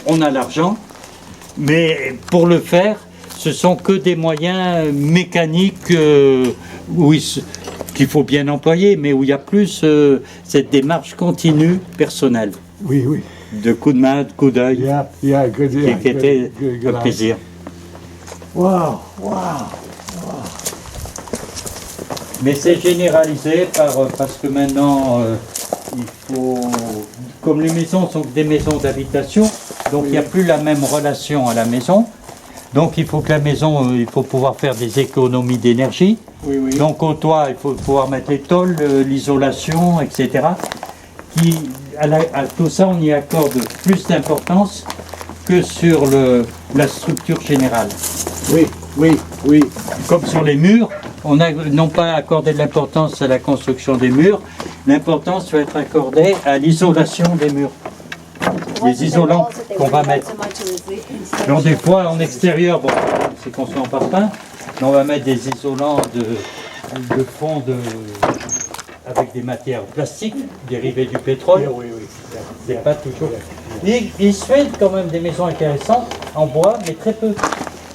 on a l'argent, mais pour le faire, ce sont que des moyens mécaniques qu'il faut bien employer, mais où il y a plus cette démarche continue personnelle, Oui, oui. de coup de main, de coup d'œil, Yeah, good, yeah. qui était good un plaisir. Wow. Mais c'est généralisé parce que maintenant, il faut, comme les maisons sont des maisons d'habitation, donc il n'y a plus la même relation à la maison. Donc il faut que la maison, il faut pouvoir faire des économies d'énergie. Oui, oui. Donc au toit, il faut pouvoir mettre les tôles, l'isolation, etc. À tout ça, on y accorde plus d'importance que sur la structure générale. Oui. Comme sur les murs, on n'a non pas accordé de l'importance à la construction des murs, l'importance doit être accordée à l'isolation des murs. Les isolants qu'on va mettre. Donc des fois en extérieur, bon, c'est construit en parpaing, mais on va mettre des isolants de fond avec des matières plastiques dérivées du pétrole. Oui. C'est pas toujours. Il se fait quand même des maisons intéressantes en bois, mais très peu.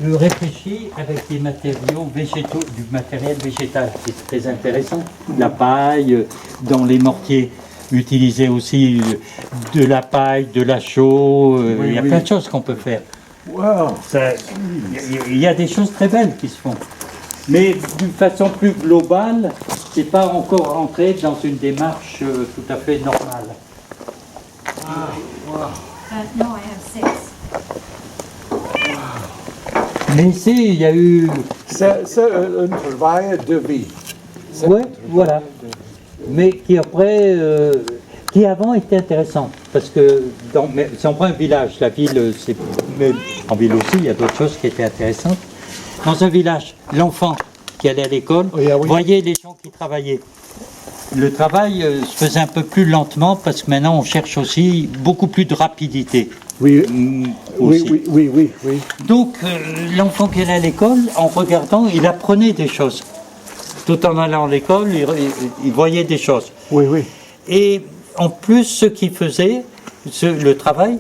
Réfléchi avec des matériaux végétaux, du matériel végétal, qui est très intéressant. La paille, dans les mortiers, utiliser aussi de la paille, de la chaux, il y a plein de choses qu'on peut faire. Wow. Il y a des choses très belles qui se font. Mais d'une façon plus globale, c'est pas encore rentré dans une démarche tout à fait normale. No, I have 6. Mais ici, il y a eu... C'est un travail de vie. Ouais, voilà. Mais qui après, qui avant était intéressant. Parce que si on prend un village, la ville, mais en ville aussi, il y a d'autres choses qui étaient intéressantes. Dans un village, l'enfant qui allait à l'école voyait les gens qui travaillaient. Le travail se faisait un peu plus lentement parce que maintenant on cherche aussi beaucoup plus de rapidité. Oui. Aussi. Oui. Donc l'enfant qui allait à l'école, en regardant, il apprenait des choses. Tout en allant à l'école, il voyait des choses. Oui. Et en plus, ce qu'il faisait, le travail,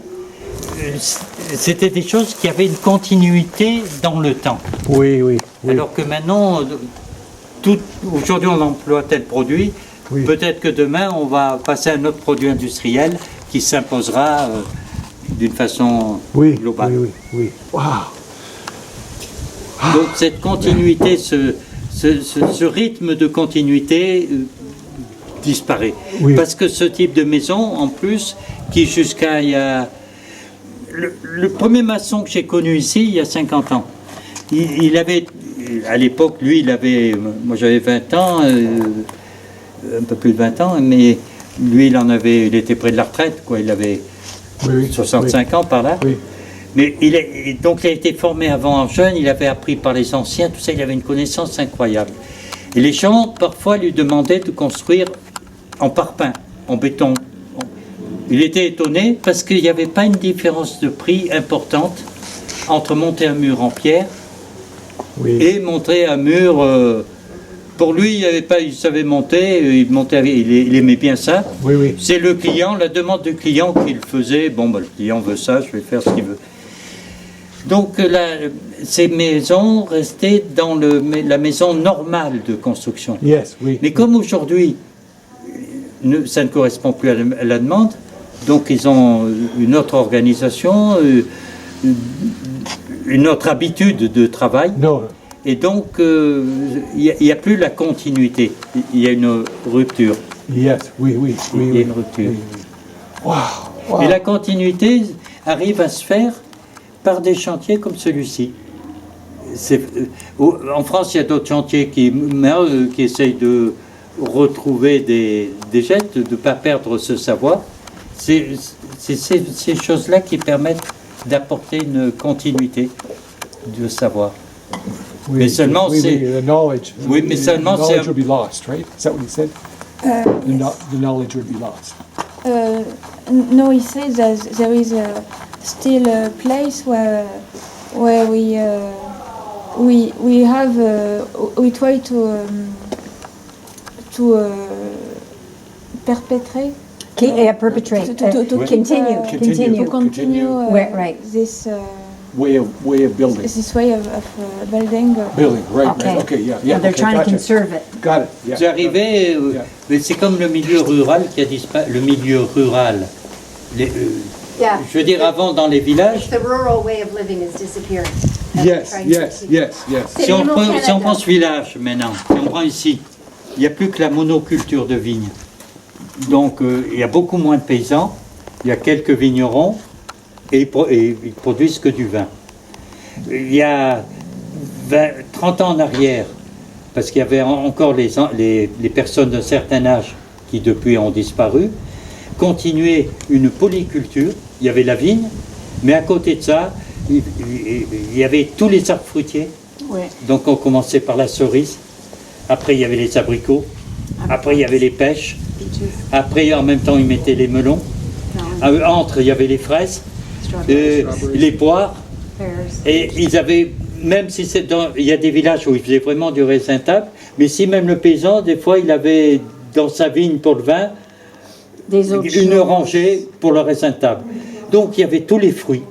c'était des choses qui avaient une continuité dans le temps. Oui. Alors que maintenant, aujourd'hui on emploie tel produit, peut-être que demain on va passer à un autre produit industriel qui s'imposera d'une façon globale. Oui. Wow. Donc cette continuité, ce rythme de continuité disparaît. Oui. Parce que ce type de maison, en plus, qui jusqu'à il y a... Le premier maçon que j'ai connu ici, il y a 50 ans, il avait, à l'époque, lui, moi j'avais 20 ans, un peu plus de 20 ans, mais lui, il était près de la retraite, quoi, il avait 65 ans par là. Oui. Mais donc il a été formé avant jeune, il avait appris par les anciens, tout ça, il avait une connaissance incroyable. Et les gens, parfois, lui demandaient de construire en parpaing, en béton. Il était étonné parce qu'il n'y avait pas une différence de prix importante entre monter un mur en pierre et monter un mur. Pour lui, il savait monter, il aimait bien ça. Oui. C'est le client, la demande du client qu'il faisait. Bon, le client veut ça, je vais faire ce qu'il veut. Donc ces maisons restaient dans la maison normale de construction. Yes, oui. Mais comme aujourd'hui, ça ne correspond plus à la demande, donc ils ont une autre organisation, une autre habitude de travail. Non. Et donc, il n'y a plus la continuité. Il y a une rupture. Yes, oui, oui, oui. Il y a une rupture. Wow. Et la continuité arrive à se faire par des chantiers comme celui-ci. En France, il y a d'autres chantiers qui essayent de retrouver des gestes, de ne pas perdre ce savoir. C'est ces choses-là qui permettent d'apporter une continuité de savoir. Oui, Mais seulement oui, c'est- oui, the knowledge. Oui, mais seulement the knowledge c'est- would be lost, right? Is that what he said? The knowledge would be lost. No, he says that there is still a place where we have we try to perpetrate Perpetrate, to continue, continue. to continue Right, right. this Way of building. this way of building. Building, right, Okay. right. Okay, yeah, yeah. They're okay, trying to gotcha. conserve it. Got it, yeah. Vous arrivez, Yeah. mais c'est comme le milieu rural qui a disparu. Le milieu rural. Yeah. Je veux dire, avant, dans les villages, The rural way of living is disappearing. And Yes, they're trying to yes, keep- yes, yes. si on, même au prend, si on Canada. prend ce village maintenant, si on prend ici, il n'y a plus que la monoculture de vignes. Donc il y a beaucoup moins de paysans, il y a quelques vignerons et ils produisent que du vin. Il y a 30 ans en arrière, parce qu'il y avait encore les personnes d'un certain âge qui depuis ont disparu, continuaient une polyculture, il y avait la vigne, mais à côté de ça, il y avait tous les arbres fruitiers. Ouais. Donc on commençait par la cerise, après il y avait les abricots, après il y avait les pêches, après en même temps ils mettaient les melons, entre il y avait les fraises, les poires, et ils avaient, même si il y a des villages où ils faisaient vraiment du raisin table, mais si même le paysan, des fois il avait dans sa vigne pour le vin, Des autres une choses. rangée pour le raisin table. Donc il y avait tous les fruits.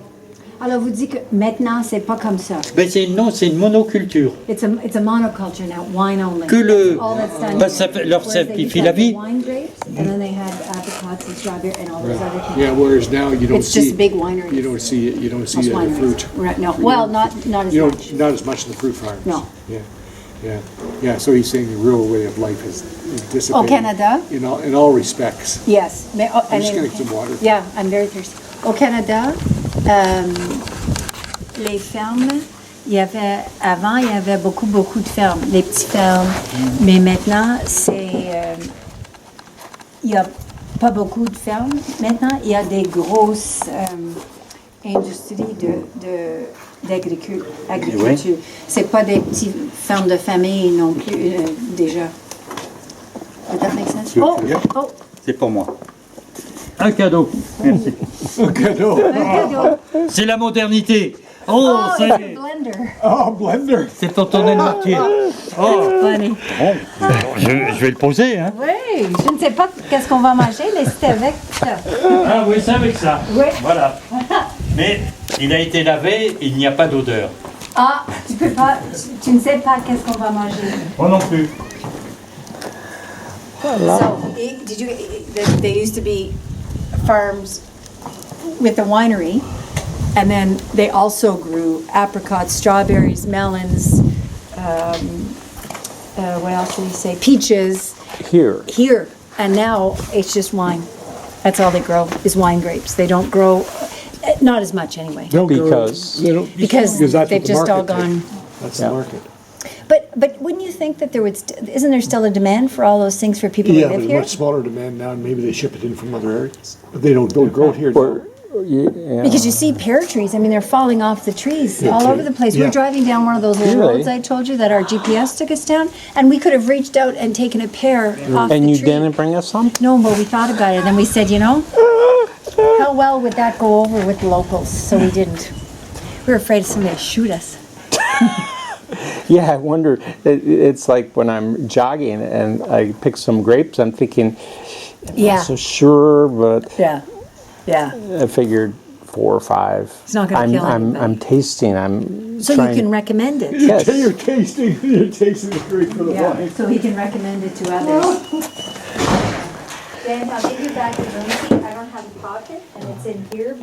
Alors vous dites que maintenant c'est pas comme ça. Ben c'est une monoculture. It's a monoculture now, wine only. Que le- That's all that's done ben, here. ça leur Whereas they simplifie used to la have the vie. Wine grapes, and then they had apricots and strawberry and all those other things. Yeah, whereas now you don't It's see. just big wineries. You don't see Most the wineries. fruit. Right, no, well, not as You much. don't, not as much in the fruit farms. No. Yeah, yeah, yeah, so he's saying the rural way of life is dissipating. Au Canada? In all respects. Yes. Mais, I'm just getting some water. Yeah, I'm very thirsty. Au Canada, les fermes, avant, il y avait beaucoup de fermes, des petites fermes. Mais maintenant, il n'y a pas beaucoup de fermes. Maintenant, il y a des grosses industries d'agriculture. C'est pas des petites fermes de famille non plus, déjà. Does that make sense? Oh, oh, C'est pour moi. Un cadeau. Merci. Un cadeau. un cadeau. C'est la modernité. Oh, Oh, c'est it's a blender. Oh, blender. c'est pour tourner le mortier. Oh, Funny. bon, je vais le poser. Hein. Oui, je ne sais pas qu'est-ce qu'on va manger, mais c'est avec ça. Ah oui, c'est avec ça. Oui. Voilà. Mais il a été lavé, il n'y a pas d'odeur. Ah, tu peux pas, tu ne sais pas qu'est-ce qu'on va manger. Moi non plus. So, they used to be farms with the winery, and then they also grew apricots, strawberries, melons, what else did he say? Peaches Here. here, and now it's just wine. That's all they grow is wine grapes. They don't grow, not as much anyway, Because- They don't- because that's what they've the just all market takes. gone. That's Yeah. the market. But wouldn't you think that isn't there still a demand for all those things for people Yeah, who but live a here? much smaller demand now, and maybe they ship it in from other areas. But they don't grow it here. Or, yeah. Because you see pear trees, I mean, they're falling off the trees all over the place. Yeah. We're driving down one of those little Really? roads I told you that our GPS took us down, and we could have reached out and taken a pear off And the you tree. didn't bring us some? No, but we thought about it, and we said, you know, how well would that go over with the locals? So we didn't. We were afraid somebody would shoot us. Yeah, I wonder. It's like when I'm jogging and I pick some grapes, I'm thinking, I'm Yeah. not so sure, but Yeah, yeah. I figured 4 or 5. It's not gonna kill I'm anybody. tasting, I'm So trying. you can recommend it. Yes. You're tasting the grape for the wine. So he can recommend it to others. Dan, I'll give you back the room key. I don't have a pocket and it's in here,